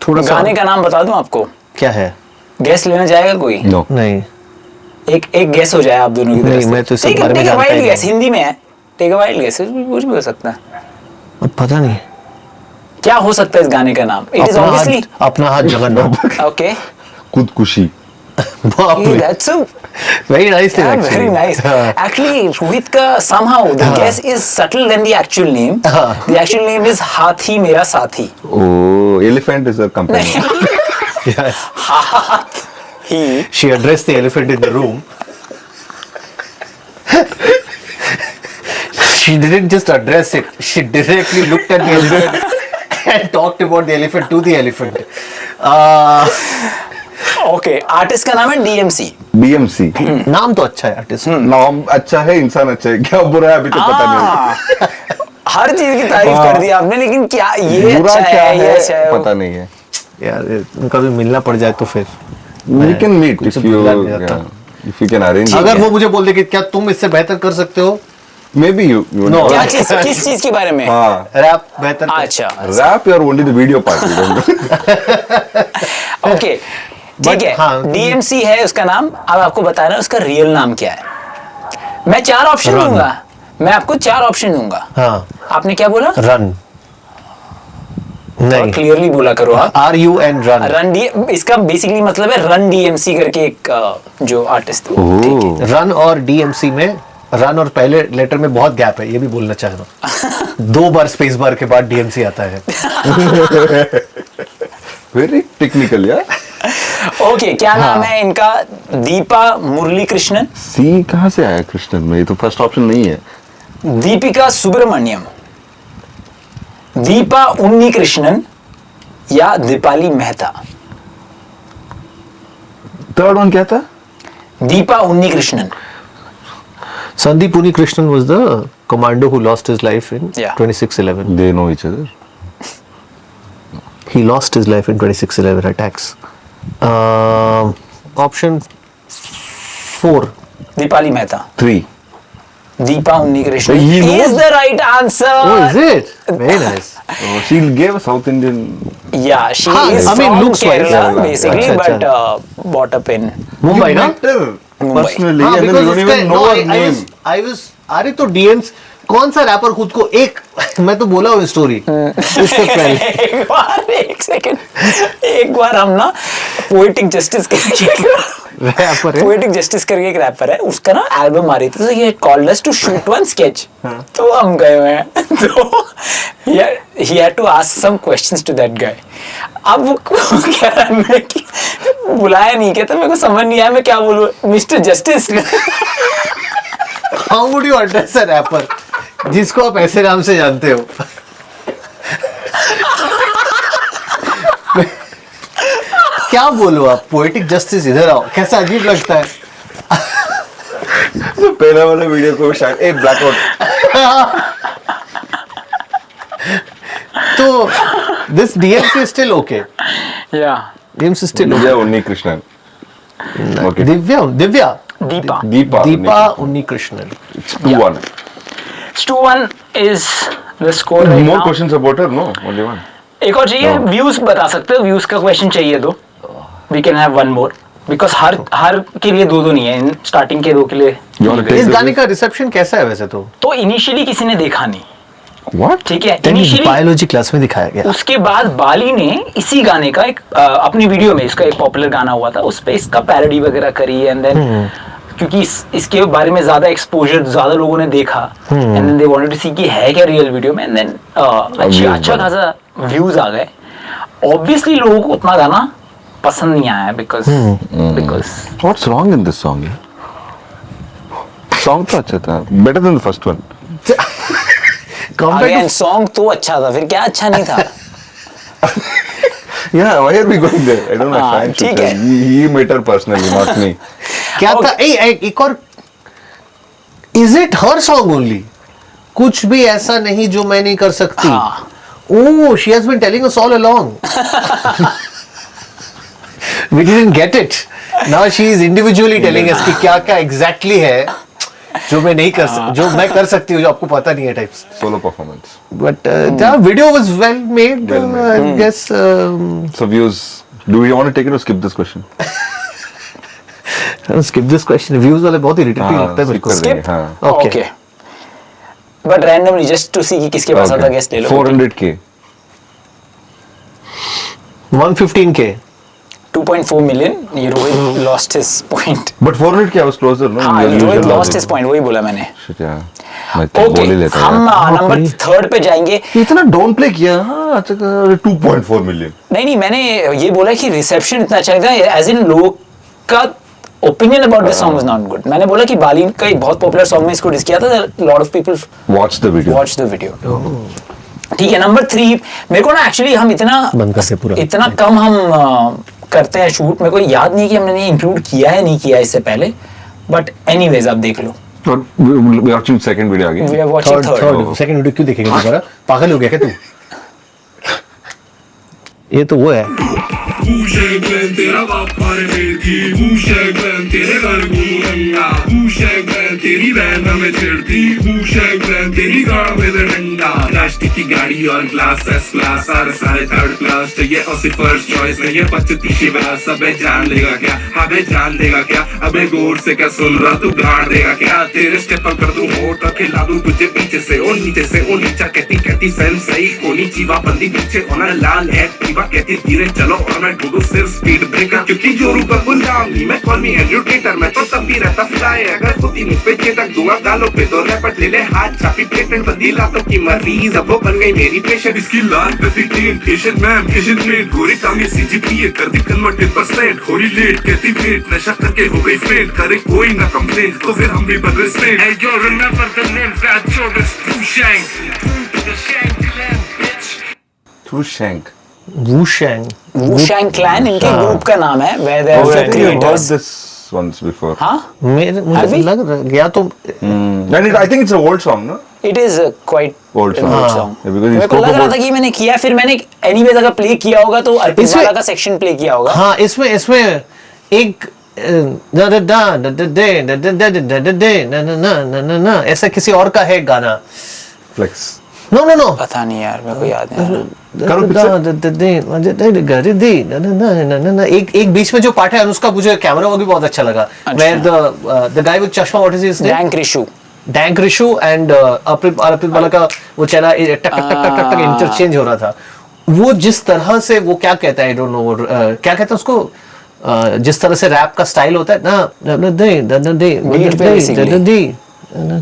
Speaker 3: थोड़ा सा
Speaker 1: गाने का नाम बता दूं आपको?
Speaker 3: क्या है?
Speaker 1: गैस लेना चाहेगा कोई?
Speaker 2: No.
Speaker 3: नहीं
Speaker 1: एक गैस हो जाए आप दोनों की तरफ
Speaker 3: नहीं,
Speaker 1: से।
Speaker 3: मैं तो इस
Speaker 1: Take a-
Speaker 3: बारे में
Speaker 1: take a
Speaker 3: जानता ही
Speaker 1: wild guess,
Speaker 3: नहीं।
Speaker 1: हिंदी में है। टेक अ वाइल्ड गेस, कुछ भी हो सकता है।
Speaker 3: अब पता नहीं
Speaker 1: क्या हो सकता है इस गाने का नाम? इट इज ऑब्वियसली
Speaker 3: अपना हाथ जगन्नाथ।
Speaker 1: ओके।
Speaker 2: खुदकुशी।
Speaker 3: बाप रे,
Speaker 1: that's
Speaker 3: very nice thing
Speaker 1: very
Speaker 3: actually.
Speaker 1: nice.
Speaker 3: हाँ।
Speaker 1: Actually, रोहित का somehow the guess is subtle than the actual name.
Speaker 3: हाँ।
Speaker 1: The actual name is हाथी मेरा साथी।
Speaker 2: Oh, elephant is a company.
Speaker 3: Yes.
Speaker 1: हाथी।
Speaker 3: She addressed the elephant in the room. She didn't just address it. She directly looked at the elephant and talked about the elephant to the elephant.
Speaker 1: Okay, artist का नाम है DMC।
Speaker 2: BMC.
Speaker 3: नाम तो अच्छा है artist.
Speaker 2: नाम अच्छा है, इंसान अच्छा है, क्या बुरा है अभी तो पता नहीं।
Speaker 1: हर चीज की तारीफ
Speaker 2: हाँ।
Speaker 1: कर दी आपने, लेकिन क्या ये
Speaker 2: बुरा
Speaker 1: अच्छा
Speaker 2: क्या
Speaker 1: है, ये
Speaker 2: है
Speaker 1: अच्छा है?
Speaker 2: पता नहीं है।
Speaker 3: यार उनका भी मिलना पड़ जाए तो फिर
Speaker 2: We can meet
Speaker 3: कुछ
Speaker 2: if you
Speaker 3: बुला नहीं जाता।
Speaker 2: if you can arrange.
Speaker 3: अगर वो मुझे बोल दे कि क्या तुम इससे बेहतर कर सकते हो,
Speaker 2: Maybe you
Speaker 3: No.
Speaker 2: know.
Speaker 1: क्या चीज, किस चीज के बारे में?
Speaker 2: हाँ.
Speaker 3: रैप बेहतर कर-
Speaker 1: अच्छा,
Speaker 2: Rap you're only the video part. You don't.
Speaker 1: Okay, ठीक है।
Speaker 3: हाँ,
Speaker 1: DMC है उसका नाम। अब आपको बताना है उसका रियल नाम क्या है। मैं 4 ऑप्शन
Speaker 3: Run.
Speaker 1: दूंगा। मैं आपको 4 ऑप्शन दूंगा।
Speaker 3: हाँ
Speaker 1: आपने क्या बोला?
Speaker 3: रन नहीं
Speaker 1: क्लियरली बोला करो आप।
Speaker 3: RUN run.
Speaker 1: रन डी, इसका बेसिकली मतलब है रन DMC करके एक जो आर्टिस्ट है।
Speaker 2: Oh.
Speaker 3: रन और DMC में रन और पहले लेटर में बहुत गैप है, ये भी बोलना चाह रहा हूँ। 2 बार स्पेस बार के बाद DMC आता है।
Speaker 2: Very technical, yeah.
Speaker 1: ओके, क्या नाम है इनका? दीपा मुरली कृष्णन,
Speaker 2: C कहाँ से आया कृष्णन में? ये तो फर्स्ट ऑप्शन नहीं है।
Speaker 1: दीपिका सुब्रमण्यम, दीपा उन्नी कृष्णन या दीपाली मेहता?
Speaker 2: थर्ड वन क्या था?
Speaker 1: दीपा उन्नी Krishnan.
Speaker 3: Sandeep Unnikrishnan was the commando who lost his life in
Speaker 1: Yeah.
Speaker 3: 26/11.
Speaker 2: They know each other.
Speaker 3: He lost his life in 26/11 attacks. Option 4.
Speaker 1: Deepali Mehta.
Speaker 2: 3.
Speaker 1: Deepa उन्नी Krishnan
Speaker 2: He knows.
Speaker 1: is the right answer.
Speaker 3: Oh, is it? Very nice.
Speaker 2: Oh, she gave a South Indian.
Speaker 1: Yeah, she
Speaker 3: हाँ,
Speaker 1: is
Speaker 3: I mean,
Speaker 1: from
Speaker 3: looks wise.
Speaker 1: Kerala
Speaker 2: Yeah,
Speaker 1: basically,
Speaker 3: अच्छा,
Speaker 1: but brought up in
Speaker 3: Mumbai ना?
Speaker 2: met her
Speaker 1: Mumbai.
Speaker 2: personally,
Speaker 3: हाँ,
Speaker 2: and then
Speaker 3: because
Speaker 2: you don't
Speaker 3: उसका-
Speaker 2: even know
Speaker 3: no,
Speaker 2: her name.
Speaker 3: I was अरे तो DMs कौन सा wrapper खुद को एक मैं तो बोला हूँ स्टोरी उससे पहले
Speaker 1: एक सेकंड, एक बार हम ना पोएटिक जस्टिस के
Speaker 3: रैपर है।
Speaker 1: पोएटिक जस्टिस करके एक रैपर है, उसका ना एल्बम आ रही थी, तो ये called us to shoot one sketch, तो हम गए हुए हैं। तो he had to ask some questions to that guy। अब वो कह रहा है मैं कि बुलाया नहीं, कहता मेरे को समझ नहीं आया मैं क्या बोलूं, mister justice.
Speaker 3: How would you address a rapper जिसको आप ऐसे नाम से जानते हो? क्या बोलो आप, पोएटिक जस्टिस इधर आओ, कैसा अजीब लगता है।
Speaker 2: तो पहला वाला वीडियो को शायद एक ब्लैकआउट।
Speaker 3: तो this DMC is still okay.
Speaker 1: Yeah,
Speaker 3: DMC is still
Speaker 2: Divya
Speaker 3: okay.
Speaker 2: उन्नी कृष्णन। Okay.
Speaker 3: दिव्या
Speaker 1: Deepa
Speaker 3: उन्नी Krishnan.
Speaker 2: It's 2-1.
Speaker 1: 2-1 is the score right
Speaker 2: More
Speaker 1: now।
Speaker 2: questions about her? No, only one.
Speaker 1: एक और चाहिए,
Speaker 2: No.
Speaker 1: व्यूज बता सकते हो, व्यूज का क्वेश्चन चाहिए तो we can have one more, because हर के लिए दो नहीं है, स्टार्टिंग के दो के लिए।
Speaker 2: You wanna take
Speaker 3: इस
Speaker 2: this?
Speaker 3: गाने का रिसेप्शन कैसा है वैसे तो?
Speaker 1: तो इनिशियली किसी ने देखा नहीं,
Speaker 2: What?
Speaker 1: ठीक है, इनिशियली।
Speaker 3: बायोलॉजी क्लास में दिखाया गया।
Speaker 1: उसके बाद बाली ने इसी गाने का एक अपनी वीडियो में, इसका एक पॉपुलर गाना हुआ था, उस पे इसका पैरोडी वगैरह करी, एंड देन क्योंकि इसके बारे में ज्यादा एक्सपोजर ज्यादा लोगों ने देखा, and then they wanted to see कि है क्या रियल वीडियो में, एंड देन अच्छा खासा व्यूज आ गए। ऑब्वियसली लोगों को उतना गाना पसंद नहीं आया, because
Speaker 2: What's wrong in this song? Song तो अच्छा था, better than the first one.
Speaker 1: Again song तो अच्छा था, फिर क्या अच्छा नहीं था।
Speaker 2: Yeah, why are we going there? I don't know.
Speaker 1: हाँ,
Speaker 2: Fine,
Speaker 1: ठीक है।
Speaker 2: He met her personally, not me.
Speaker 3: क्या था? एक और, is it her song only? कुछ भी ऐसा नहीं जो मैं नहीं कर सकती।
Speaker 1: हाँ।
Speaker 3: Oh, she has been telling us all along. We didn't get it, now she is individually telling us कि क्या क्या एग्जैक्टली है जो मैं नहीं कर जो मैं कर सकती हूँ, जो आपको पता नहीं है types.
Speaker 2: Solo performance.
Speaker 3: But the video was well made,
Speaker 2: Well made.
Speaker 3: I guess.
Speaker 2: So views. Do we want to take it or skip this question?
Speaker 3: Skip this question, views वाले बहुत इरिटेटिंग
Speaker 2: हाँ,
Speaker 3: लगता है मेरे को।
Speaker 2: skip कर देंगे,
Speaker 1: Skip?
Speaker 2: हाँ।
Speaker 3: Okay.
Speaker 1: Okay, but randomly just to see कि किसके पास आता, गेस्ट ले लो।
Speaker 2: 400K.
Speaker 3: 115K।
Speaker 1: 2.4 million, Rohit lost his point।
Speaker 2: But 400K I was closer, no?
Speaker 1: हाँ,
Speaker 2: You
Speaker 1: Rohit
Speaker 2: usually
Speaker 1: lost
Speaker 2: lost
Speaker 1: his
Speaker 2: it.
Speaker 1: point, वही बोला मैंने।
Speaker 2: Shit, yeah. मैं तो बोल ही
Speaker 1: ओके,
Speaker 2: लेता
Speaker 1: हम
Speaker 2: यार।
Speaker 1: नंबर 3 पे जाएंगे।
Speaker 2: इतना डाउन प्ले किया, हाँ, अच्छा 2.4 million.
Speaker 1: नहीं, मैंने ये बोला कि रिसेप्शन इतना अच्छा था, एज इन लोग का opinion about this song was not good. मैंने बोला कि बाली का एक बहुत पॉपुलर सॉन्ग में इसको डिस किया था, lot of people
Speaker 2: Watch the video.
Speaker 1: Watch the video. ठीक है, नंबर 3 मेरे को ना एक्चुअली हम
Speaker 3: बंद कर दे पूरा।
Speaker 1: इतना कम हम करते हैं शूट, मेरे को याद नहीं कि हमने इंक्लूड किया है नहीं किया इससे पहले, बट एनीवेज आप देख लो।
Speaker 2: But we are watching second video again.
Speaker 1: We are watching third.
Speaker 3: Second video क्यों देखेंगे दोबारा? पागल हो गया क्या तू? ये तो वो है।
Speaker 6: Who's तेरा बाप मारे बेटी Who's तेरे घर घूमूंगा Who's तेरी बहन हमें छेड़ती Who's तेरी गाड़ में दे डंडा प्लास्टिक की गाड़ी और ग्लास एस क्लास सारे थर्ड क्लास चाहिए और सिर्फ फर्स्ट चॉइस नहीं है 25 शिवास अबे जान लेगा क्या अबे जान देगा क्या अबे गौर से क्या सुन रहा तू गाड़ देगा क्या तेरे स्टेप पर कर दूं होठ और खिला दूं तुझे पीछे से और नीचे से और नीचा कहती सेंस सही कोनी जीवा बंदी पीछे होना लाल है पीवा कहती धीरे चलो और मैं ढूंढूं सिर्फ स्पीड ब्रेकर क्योंकि जोरू का गुलाम नहीं मैं कॉल मी एजुकेटर मैं तो तब भी रहता फ्लाई अगर खुद ही मुझ पे चेतक दूंगा गालों पे तो रैपट ले ले हाथ छापी पेटेंट बंदी लातों की मरीज अब वो बन गई मेरी पेशेंट इसकी लाल प्रति टीम पेशेंट मैम पेशेंट मेट गोरी कामी सीजीपीए कर दी कन्वर्टेड परसेंट हो रही लेट कहती वेट नशा करके हो गई फेट करे कोई ना कंप्लेन तो फिर हम भी बन रहे straight hey yo remember the name that shoulders to shank to the shank clan bitch
Speaker 2: Through Shank.
Speaker 1: वुशैंग क्लैन इनके ग्रुप का नाम है, where they
Speaker 2: Oh,
Speaker 1: are
Speaker 2: I think I've heard
Speaker 1: creators।
Speaker 2: this once before.
Speaker 1: हाँ,
Speaker 3: मुझे लग रहा गया तो
Speaker 2: And I think it's an old song, no?
Speaker 1: it is quite
Speaker 2: Old
Speaker 1: an
Speaker 2: song.
Speaker 1: old
Speaker 2: हाँ.
Speaker 1: song।
Speaker 2: Yeah, because he
Speaker 1: मेरे को
Speaker 2: spoke
Speaker 1: लग रहा
Speaker 2: about-
Speaker 1: था कि मैंने किया, फिर मैंने एनीवेज अगर प्ले किया होगा तो अर्पित
Speaker 3: इसमें-
Speaker 1: वाला का सेक्शन प्ले किया होगा।
Speaker 3: हाँ, इसमें एक ऐसा किसी और का है गाना।
Speaker 2: Flex.
Speaker 3: नो
Speaker 1: पता नहीं यार, मेरे को याद नहीं आ रहा।
Speaker 3: एक बीच में जो पार्ट है अनुष्का मुझे कैमरा वो भी बहुत अच्छा लगा। Where the guy with चश्मा, what is his name?
Speaker 1: Dank Rishu.
Speaker 3: Dank Rishu and Arpit वाला का वो चला टक टक टक टक टक इंटरचेंज हो रहा था। वो जिस तरह से वो क्या कहता है, आई डोंट नो क्या कहता है उसको, जिस तरह से रैप का स्टाइल होता है ना,
Speaker 1: Beat पे basically.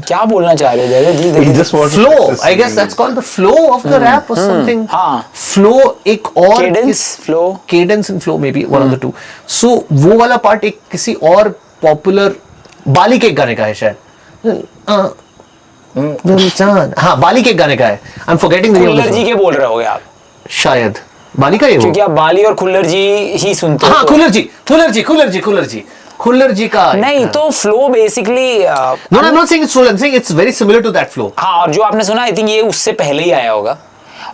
Speaker 1: क्या बोलना चाह रहे थे?
Speaker 2: He just wants to
Speaker 3: flow,
Speaker 2: practice
Speaker 3: I guess
Speaker 2: singing.
Speaker 3: That's called the flow of the rap और समथिंग.
Speaker 1: हाँ.
Speaker 3: फ्लो एक और
Speaker 1: Cadence, flow.
Speaker 3: cadence and flow maybe one of the two. So वो वाला पार्ट एक किसी और पॉपुलर बाली के गाने का है शायद. हाँ, बाली के गाने का है. I'm forgetting the name of
Speaker 1: Khullar
Speaker 3: the
Speaker 1: ji
Speaker 3: song.
Speaker 1: के बोल रहे होगे आप,
Speaker 3: शायद बाली का ये वो.
Speaker 1: क्योंकि आप बाली और खुल्लर जी ही सुनते हो.
Speaker 3: हाँ,
Speaker 1: तो-
Speaker 3: खुल्लर जी का.
Speaker 1: नहीं तो flow basically
Speaker 3: No, I'm not saying it's slow. I'm saying it's very similar to that flow.
Speaker 1: हाँ, और जो आपने सुना आई थिंक ये उससे पहले ही आया होगा.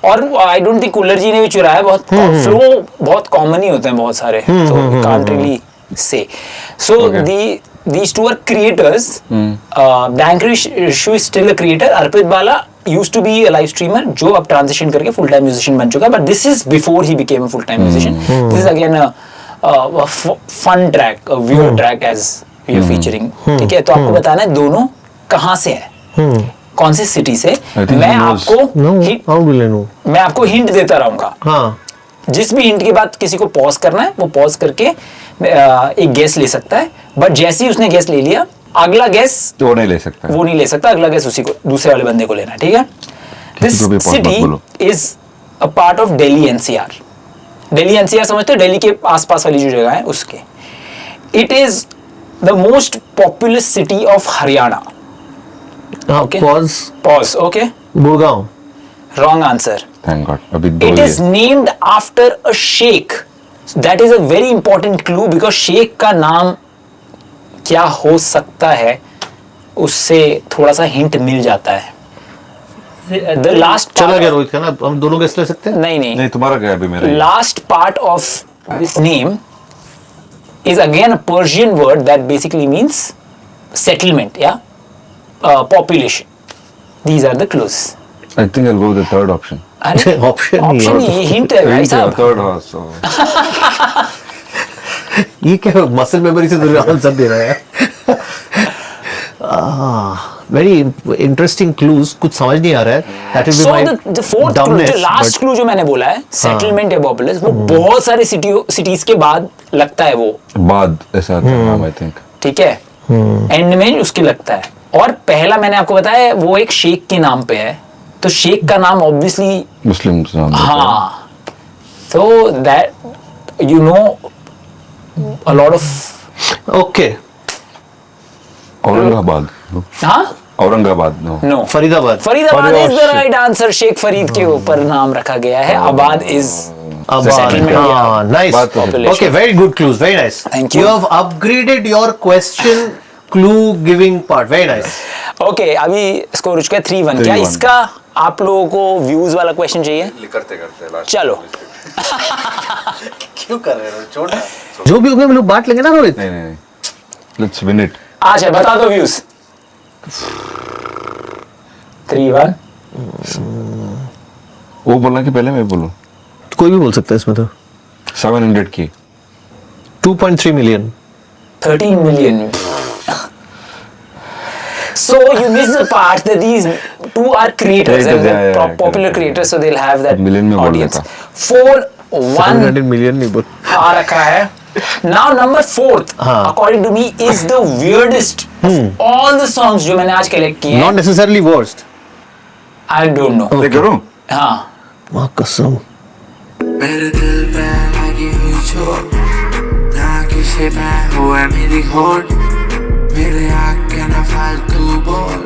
Speaker 1: और आई डोंट थिंक कुल्लर जी ने भी चुराया. बहुत फ्लो बहुत कॉमन ही होते हैं बहुत सारे, तो can't really say. So these two are creators. Dankarishu is still a creator. Arpit Bala used to be a live streamer जो अब ट्रांजिशन करके फुल टाइम म्यूजिशियन बन चुका है. But this is before he became a full time musician. This is again a fun track, a weird track as we are featuring. ठीक है, तो आपको बताना है दोनों कहाँ से है, कौन से सिटी से.
Speaker 2: think
Speaker 1: मैं
Speaker 2: he knows.
Speaker 1: आपको
Speaker 3: No,
Speaker 1: hint-
Speaker 3: how will I know?
Speaker 1: मैं आपको हिंट देता रहूंगा.
Speaker 3: हाँ.
Speaker 1: जिस भी हिंट के बाद किसी को पॉज करना है वो पॉज करके एक गेस ले सकता है. बट जैसे ही उसने गेस ले लिया, अगला गेस
Speaker 2: तो वो नहीं ले सकता.
Speaker 1: वो नहीं ले सकता. अगला गेस उसी को, दूसरे वाले बंदे को लेना है. ठीक है. दिस
Speaker 2: को भी pause मत
Speaker 1: सिटी
Speaker 2: बोलो.
Speaker 1: Is a part of Delhi NCR. Delhi NCR समझते हो, दिल्ली के आसपास वाली जो जगह है उसके. It is the most populous city of Haryana. Okay. Pause. Okay.
Speaker 3: Gurgaon.
Speaker 1: Wrong answer.
Speaker 2: Thank God. अभी दो
Speaker 1: It
Speaker 2: ही
Speaker 1: is
Speaker 2: है.
Speaker 1: named after a sheikh. That is a very important clue because sheikh का नाम क्या हो सकता है, उससे थोड़ा सा हिंट मिल जाता है. The last
Speaker 3: चला
Speaker 1: part
Speaker 3: गया
Speaker 1: of-
Speaker 3: रोहित का ना, हम दोनों गेस ले सकते हैं.
Speaker 1: नहीं
Speaker 2: नहीं, तुम्हारा क्या है अभी मेरा ही.
Speaker 1: Last part of this name is again a Persian word that basically means settlement. Yeah, population. These are the clues.
Speaker 2: I think I'll go with the third option.
Speaker 1: अरे
Speaker 3: Option नहीं है.
Speaker 1: option ही हिंट है भाई साहब.
Speaker 2: Third horse. So.
Speaker 3: ये क्या muscle memory से तुझे आंसर दे रहा है. Very interesting clues. कुछ समझ नहीं आ रहा है. That will be
Speaker 1: So
Speaker 3: my
Speaker 1: the fourth clue,
Speaker 3: dumbness,
Speaker 1: जो लास्ट
Speaker 3: but-
Speaker 1: क्लू जो मैंने बोला है, सेटलमेंट या पॉपुलस, वो बहुत सारे सिटीज के बाद लगता है वो.
Speaker 2: बाद ऐसा था नाम I think.
Speaker 1: ठीक है, एंड में उसके लगता है. और पहला मैंने आपको बताया वो एक शेख के नाम पे है, तो शेख का नाम ऑब्वियसली.
Speaker 2: Muslim नाम.
Speaker 1: हाँ, तो that you know a lot of.
Speaker 3: Okay.
Speaker 2: Aurangabad.
Speaker 1: हाँ,
Speaker 2: Aurangabad. No.
Speaker 1: No,
Speaker 3: Faridabad.
Speaker 1: Faridabad is the
Speaker 2: Shit.
Speaker 1: Right answer. Sheikh Farid के ऊपर नाम रखा गया है. आबाद इज settlement,
Speaker 3: Ah, nice.
Speaker 2: बात तो है.
Speaker 1: Population.
Speaker 3: Okay, very good clues. Very nice.
Speaker 1: Thank you.
Speaker 3: You have upgraded your question clue giving part. Very nice.
Speaker 1: Okay. अभी स्कोर हो चुका है 3-1. क्या
Speaker 2: 3-1.
Speaker 1: इसका आप लोगों को व्यूज वाला क्वेश्चन चाहिए?
Speaker 2: करते करते
Speaker 1: चलो.
Speaker 3: क्यों कर रहे हो? छोड़. जो भी होगा हम लोग बांट लेंगे ना रोहित.
Speaker 2: नहीं. Let's win it.
Speaker 1: अच्छा, बता दो व्यूज. 3-1.
Speaker 2: वो बोलना कि पहले मैं बोलूं.
Speaker 3: कोई भी बोल सकता है इसमें तो.
Speaker 2: 700 की.
Speaker 3: 2.3 million.
Speaker 1: 13 million. So you missed the part that these two are creators and
Speaker 2: Yeah, yeah,
Speaker 1: they're popular
Speaker 2: correct.
Speaker 1: creators, so they'll have that
Speaker 2: million में बोल
Speaker 1: audience.
Speaker 2: देता.
Speaker 1: 4-1
Speaker 3: 700 million नहीं बोल.
Speaker 1: आ रखा है. Now number 4th,
Speaker 3: हाँ.
Speaker 1: according to me, is the weirdest of all the songs जो मैंने आज collect किए
Speaker 3: Not
Speaker 1: हैं.
Speaker 3: necessarily worst.
Speaker 1: I don't know.
Speaker 2: मैं करूं?
Speaker 1: हाँ.
Speaker 3: माँ कसम.
Speaker 4: मेरे दिल पे लगी हुई चोट, ना किसी पे हुआ मेरी होड़, मेरे आगे ना फालतू बोल,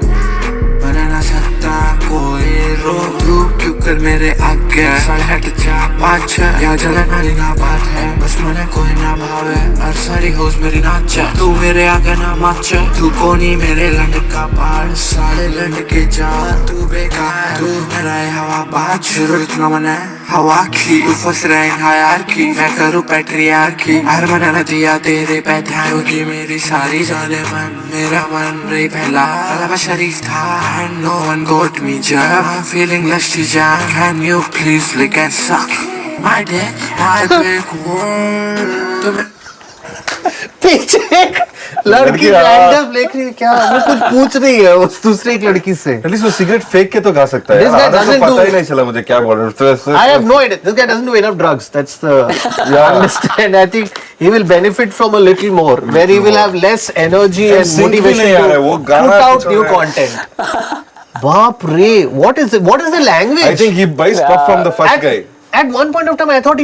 Speaker 4: बना ना सकता कोई रोक. तू क्यों कर मेरे आगे साल हट जा पाछे, या जलन वाली ना बात है, बस मने कोई ना भावे, और सारी होश मेरी नाचे, तू मेरे आगे ना माचे, तू कोनी मेरे लंड का पार, साले लंड के जा, तू बेकार, तू मेरा हवा बात शुरू इतना मने हवा की, तू फंस रहे हायर की, मैं करूँ पैट्रियार की, हर मना न दिया तेरे पे ध्यान की, मेरी सारी जाने मन, मेरा मन रही पहला, मैं शरीफ था, and no one got me jab, I'm feeling lusty jam, can you please lick and suck my dick, my big world.
Speaker 3: पीछे लड़की रैंडम देख रही है क्या, वो कुछ पूछ रही है उस दूसरी एक लड़की से.
Speaker 2: एटलीस्ट वो सिगरेट फेंक के तो गा सकता है.
Speaker 3: This guy
Speaker 2: आधा तो
Speaker 3: doesn't
Speaker 2: पता
Speaker 3: do-
Speaker 2: ही नहीं चला मुझे क्या बोल रहे हैं.
Speaker 3: I have no idea. This guy doesn't do enough drugs. That's the understand. I think he will benefit from a little more, where he will have less energy and
Speaker 2: sync भी
Speaker 3: motivation
Speaker 2: नहीं आ रहा है,
Speaker 3: to
Speaker 2: वो
Speaker 3: put
Speaker 2: गाना
Speaker 3: out
Speaker 2: कुछ
Speaker 3: new
Speaker 2: और है.
Speaker 3: content. Baap re, what is the language?
Speaker 2: I think he buys stuff from the first guy.
Speaker 3: At one point of time, I thought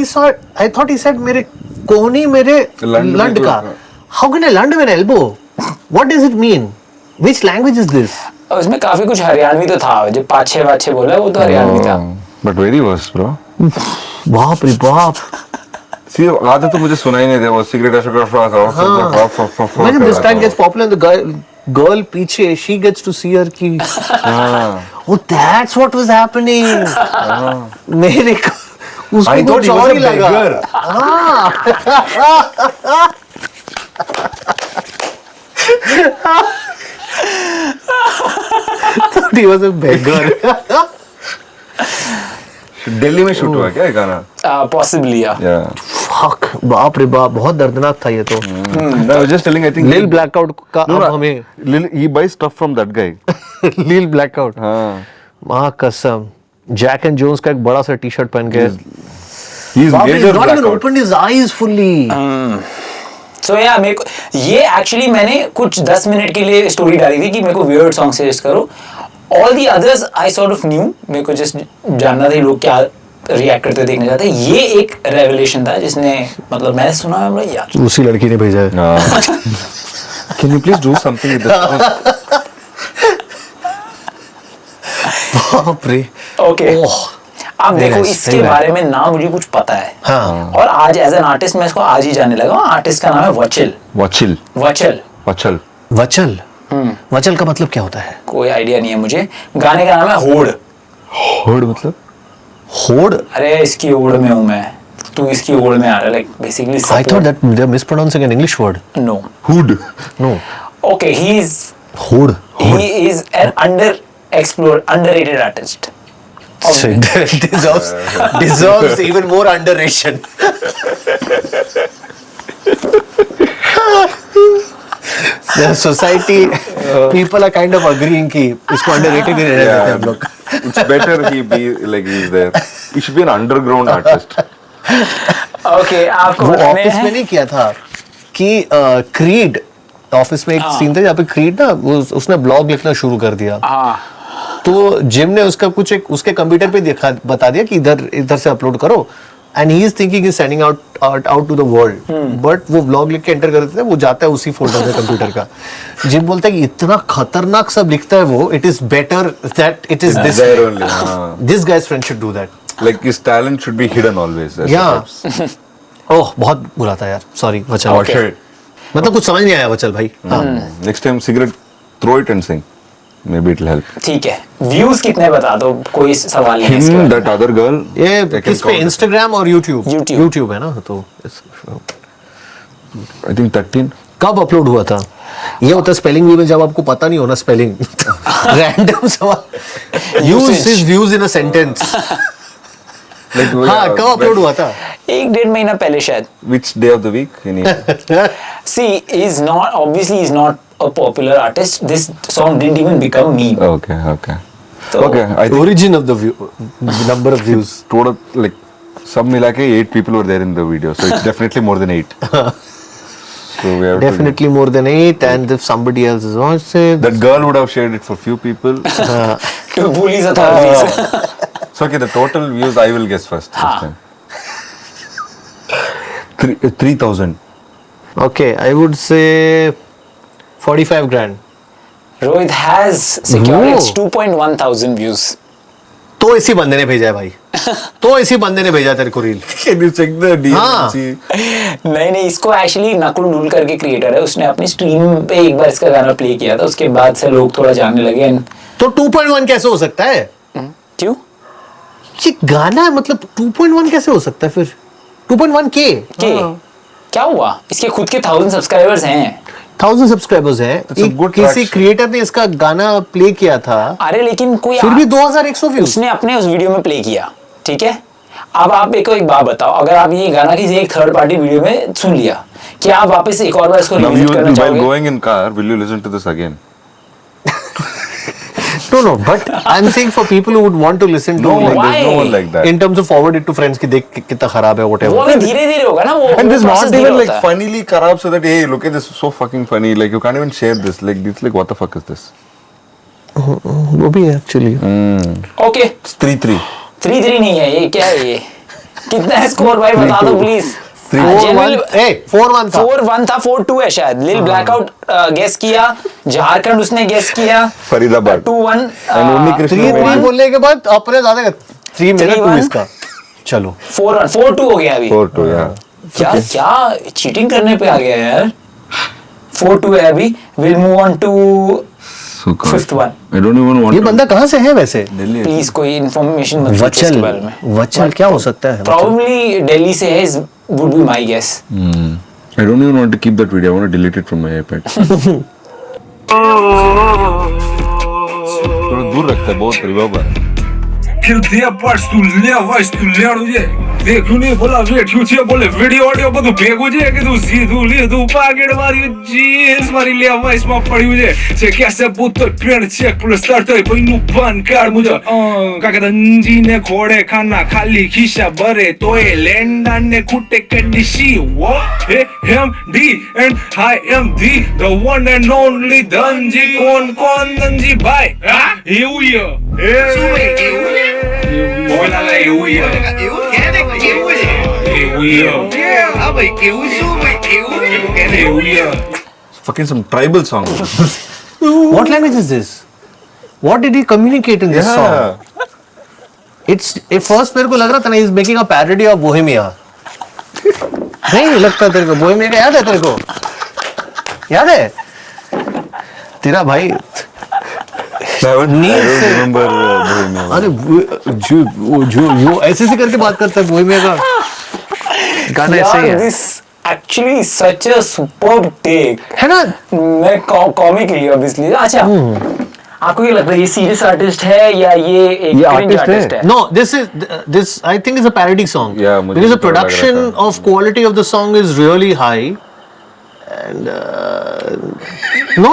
Speaker 3: he said मेरे कोहनी मेरे
Speaker 2: लंड
Speaker 3: लंड
Speaker 2: में
Speaker 3: का.
Speaker 2: कोई-
Speaker 3: How can I lund with an elbow? What does it mean? Which language is this?
Speaker 1: और उसमें काफी कुछ हरियाणवी तो था, जो पाछे वाछे बोला वो तो हरियाणवी था.
Speaker 2: But very worse, bro.
Speaker 3: बाप रे बाप.
Speaker 2: See, आधा तो मुझे सुना ही नहीं था. वो सिगरेट ऐसे कर रहा था.
Speaker 3: Imagine this guy gets popular and the girl पीछे, she gets to see her की. Oh, that's what was happening. मेरे को उसको
Speaker 2: I thought
Speaker 3: कुछ
Speaker 2: he was
Speaker 3: और
Speaker 2: a
Speaker 3: ही लगा.
Speaker 2: beggar.
Speaker 3: Thought he was a beggar.
Speaker 2: Delhi में शूट हुआ क्या ये गाना?
Speaker 1: पॉसिबली या
Speaker 2: Yeah.
Speaker 3: Fuck, बाप रे बाप, बहुत दर्दनाक था ये तो.
Speaker 2: No, I was just telling. I think
Speaker 3: Lil Blackout का
Speaker 2: No,
Speaker 3: अब
Speaker 2: no,
Speaker 3: हमें
Speaker 2: Lil, he buys stuff from that guy.
Speaker 3: Lil Blackout.
Speaker 2: हाँ.
Speaker 3: माँ कसम. Jack and Jones का एक बड़ा सा टी-शर्ट पहन के.
Speaker 2: He's
Speaker 3: बाप रे,
Speaker 2: major
Speaker 3: he's not even
Speaker 2: blackout.
Speaker 3: opened his eyes fully.
Speaker 1: सो या मेरे को ये एक्चुअली मैंने कुछ 10 मिनट के लिए स्टोरी डाली थी कि मेरे को वियर्ड सॉन्ग सजेस्ट करो. All the others I sort of new, मेरे को जस्ट जानना था लोग क्या रिएक्ट करते देखना चाहते. ये एक रेवलेशन था जिसने मतलब मैंने सुना है बड़ा यार.
Speaker 3: उसी लड़की ने भेजा है.
Speaker 2: Can you please do something with this?
Speaker 3: बाप रे.
Speaker 1: ओके अब देखो
Speaker 3: nice,
Speaker 1: इसके
Speaker 3: very nice.
Speaker 1: बारे में ना मुझे कुछ पता है.
Speaker 3: हाँ.
Speaker 1: और आज एज एन आर्टिस्ट मैं इसको आज ही जानने लगा. आर्टिस्ट का नाम है वचल.
Speaker 2: Wachil.
Speaker 1: वचल
Speaker 2: Wachal.
Speaker 3: वचल. वचल का मतलब क्या होता है?
Speaker 1: कोई आइडिया नहीं है मुझे. गाने का नाम है होड़.
Speaker 2: Hood मतलब?
Speaker 3: होड़.
Speaker 1: अरे इसकी ओड़ में हूँ मैं, तू इसकी ओड़ में आ रहा है. Like basically
Speaker 3: I thought that they're mispronouncing an English word.
Speaker 1: No.
Speaker 2: Hood.
Speaker 3: No.
Speaker 1: Okay he is
Speaker 3: Hood.
Speaker 1: An underrated artist.
Speaker 3: deserves even more underration. The society people are kind of agreeing कि इसको underrated ही रहने देते हैं हम लोग.
Speaker 2: It's better he be like he's there. He should be an underground artist.
Speaker 1: Okay आपको
Speaker 3: वो
Speaker 1: बताने
Speaker 3: ऑफिस में
Speaker 1: हैं
Speaker 3: नहीं किया था कि क्रीड ऑफिस में एक सीन था जहाँ पे क्रीड ना उसने ब्लॉग लिखना शुरू कर दिया.
Speaker 1: हाँ
Speaker 3: तो जिम ने उसका कुछ एक उसके कंप्यूटर पे बता दिया कि इधर से अपलोड करो. And he is thinking is sending out to the world. But वो ब्लॉग लिख के एंटर कर देते हैं, वो जाता है उसी फोल्डर में कंप्यूटर का. जिम बोलता है कि इतना खतरनाक सब लिखता है वो. It is better that it is this
Speaker 2: There only. हाँ.
Speaker 3: This guys friend should do that.
Speaker 2: Like his talent should be hidden always. That's
Speaker 3: Yeah.
Speaker 2: the tips.
Speaker 3: ओह बहुत बुरा था यार. सॉरी वचल.
Speaker 2: Wachal.
Speaker 3: मतलब कुछ समझ नहीं आया वचल भाई. हाँ.
Speaker 2: Next time cigarette, throw it and sing. Maybe it'll help.
Speaker 1: ठीक है. व्यूज कितने बता दो, कोई सवाल नहीं है इसके
Speaker 2: Him,
Speaker 1: बारे
Speaker 2: that other girl.
Speaker 3: ये
Speaker 2: I can
Speaker 3: किस पे?
Speaker 2: count it.
Speaker 3: इंस्टाग्राम और यूट्यूब.
Speaker 1: YouTube.
Speaker 3: यूट्यूब है ना. तो
Speaker 2: I think 13.
Speaker 3: कब अपलोड हुआ था? ये होता है स्पेलिंग बी में जब आपको पता नहीं होना स्पेलिंग. रैंडम सवाल. Use his views in a sentence.
Speaker 2: Like,
Speaker 3: हाँ कब अपलोड हुआ था?
Speaker 1: में. 1-1.5 महीना पहले शायद.
Speaker 2: Which day of the week? In India?
Speaker 1: See, he's not a popular artist. This song didn't even become meme.
Speaker 2: Okay, okay.
Speaker 1: So,
Speaker 2: Okay, I think
Speaker 3: Origin of the view, number of views.
Speaker 2: total like सब मिला के 8 people were there in the video, so it's definitely more than 8. So we have
Speaker 3: Definitely more than 8, and if somebody else has watched it,
Speaker 2: that girl would have shared it for few people.
Speaker 1: to police authorities.
Speaker 2: So okay, the total views I will guess first this time. 3,000.
Speaker 3: okay, I would say 45 grand.
Speaker 1: Rohit has secured
Speaker 3: Oh.
Speaker 1: its 2.1 thousand views.
Speaker 3: तो इसी बंदे ने भेजा है भाई. तो इसी बंदे ने भेजा तेरे को reel.
Speaker 2: Can you check the DM
Speaker 3: हाँ.
Speaker 2: and see?
Speaker 1: नहीं इसको एक्चुअली नकुल नूल करके क्रिएटर है. उसने अपनी स्ट्रीम पे एक बार इसका गाना प्ले किया था. उसके बाद से लोग थोड़ा जानने लगे.
Speaker 3: तो 2.1 कैसे हो सकता है?
Speaker 1: क्यों?
Speaker 3: ये गाना मतलब 2.1 कैसे हो सकता है फिर? 2.1 के
Speaker 1: क्या हुआ? इसके खुद के 1000 सब्सक्राइबर्स हैं.
Speaker 3: 1000 सब्सक्राइबर्स है.
Speaker 2: a good
Speaker 3: किसी
Speaker 2: traction.
Speaker 3: क्रिएटर ने इसका गाना प्ले किया था.
Speaker 1: अरे लेकिन कोई
Speaker 3: फिर भी 2100 व्यूज.
Speaker 1: उसने अपने उस वीडियो में प्ले किया. ठीक है. अब आप मेरे को एक बात बताओ, अगर आप ये गाना किसी एक थर्ड पार्टी वीडियो में सुन लिया, क्या आप वापस एक और बार इसको
Speaker 2: Now
Speaker 1: रिविजिट करना
Speaker 2: while
Speaker 1: चाहोगे?
Speaker 2: going in car, will you listen to this again?
Speaker 3: No, but I'm saying for people who would want to listen to
Speaker 2: No,
Speaker 3: like
Speaker 1: why?
Speaker 2: there's no one like that.
Speaker 3: in terms of forward it to friends कि देख कितना खराब है
Speaker 1: वो
Speaker 3: whatever.
Speaker 1: अभी धीरे धीरे होगा ना, वो
Speaker 2: And this
Speaker 1: process
Speaker 2: not
Speaker 1: धीरे
Speaker 2: even like
Speaker 1: होता है।
Speaker 2: funnily corrupt so that hey, look at this, so fucking funny. Like you can't even share this. Like it's like what the fuck is this?
Speaker 3: वो भी है actually.
Speaker 1: Okay,
Speaker 2: It's 3-3.
Speaker 1: 3-3 नहीं है ये, क्या है ये? कितना है स्कोर भाई, बता दो प्लीज।
Speaker 3: 4-1 था.
Speaker 1: 4-1 था, 4-2 है शायद। लिल ब्लैकआउट गेस किया, झारखंड उसने गेस किया,
Speaker 2: Faridabad.
Speaker 1: 2-1
Speaker 2: And only Krishna
Speaker 3: 3-3
Speaker 2: won.
Speaker 3: बोलने के बाद अपने ज्यादा 3 मेरा 2
Speaker 1: 3-1.
Speaker 3: इसका. चलो.
Speaker 1: 4-1 4-2 हो गया अभी।
Speaker 2: 4-2, yeah.
Speaker 1: क्या चीटिंग करने पे आ गया यार। 4-2 है अभी। Will move on to
Speaker 2: So God.
Speaker 1: 5th one।
Speaker 2: I don't even want
Speaker 3: ये
Speaker 2: to.
Speaker 3: बंदा कहाँ से है वैसे?
Speaker 2: Delhi.
Speaker 1: प्लीज कोई इन्फॉर्मेशन मत दीजिए इसके बारे में।
Speaker 3: वचल क्या हो सकता है?
Speaker 1: Probably दिल्ली से है, would be my guess।
Speaker 2: I don't even want to keep that video. I want to delete it from my iPad. थोड़ा दूर रखता है, बहुत रिवर्ब है।
Speaker 6: फिर दिया पार्ट्स तू ले वॉइस तू ले आड़ू जे देखू नहीं बोला वेट क्यों छे बोले वीडियो ऑडियो બધું ભેગું છે કે તું સીધું લીધું પાકેટ મારી જીન્સ મારી લે વોઇસ માં પડ્યું છે કે સે બુતો ટ્રેન ચેક પ્લસ સ્ટાર્ટ થઈ પઈનું પાન કાર્ડ મુજો કાકા દંજી ને ખોડે ખાના ખાલી ખિસ્સા ભરે તોય લેન્ડા ને ખૂટે કડીશી વો હે M D and I am the one and only દંજી કોણ દંજી ભાઈ હા એવું ય બોલા લે એવું ય
Speaker 2: Fucking some tribal song.
Speaker 3: What language is this? What did he communicate in this song? At first मेरे को लग रहा था ना he's making a parody of Bohemia. नहीं लगता तेरे को Bohemia का याद है तेरे को? याद है? तेरा भाई
Speaker 2: I don't remember Bohemia.
Speaker 3: अरे जो ऐसे से करके बात करता है Bohemia का गाना ऐसे ही है
Speaker 1: this actually such a superb take
Speaker 3: है ना?
Speaker 1: मैं कॉमिकली ऑब्वियसली। अच्छा, आपको क्या लगता है ये सीरियस आर्टिस्ट है या ये एक क्रिंज आर्टिस्ट है?
Speaker 3: No, this I think is a parody song.
Speaker 2: Yeah, मुझे
Speaker 3: because the
Speaker 2: भी थोड़ा लग
Speaker 3: production
Speaker 2: रहा था।
Speaker 3: of quality of the song is really high. And no,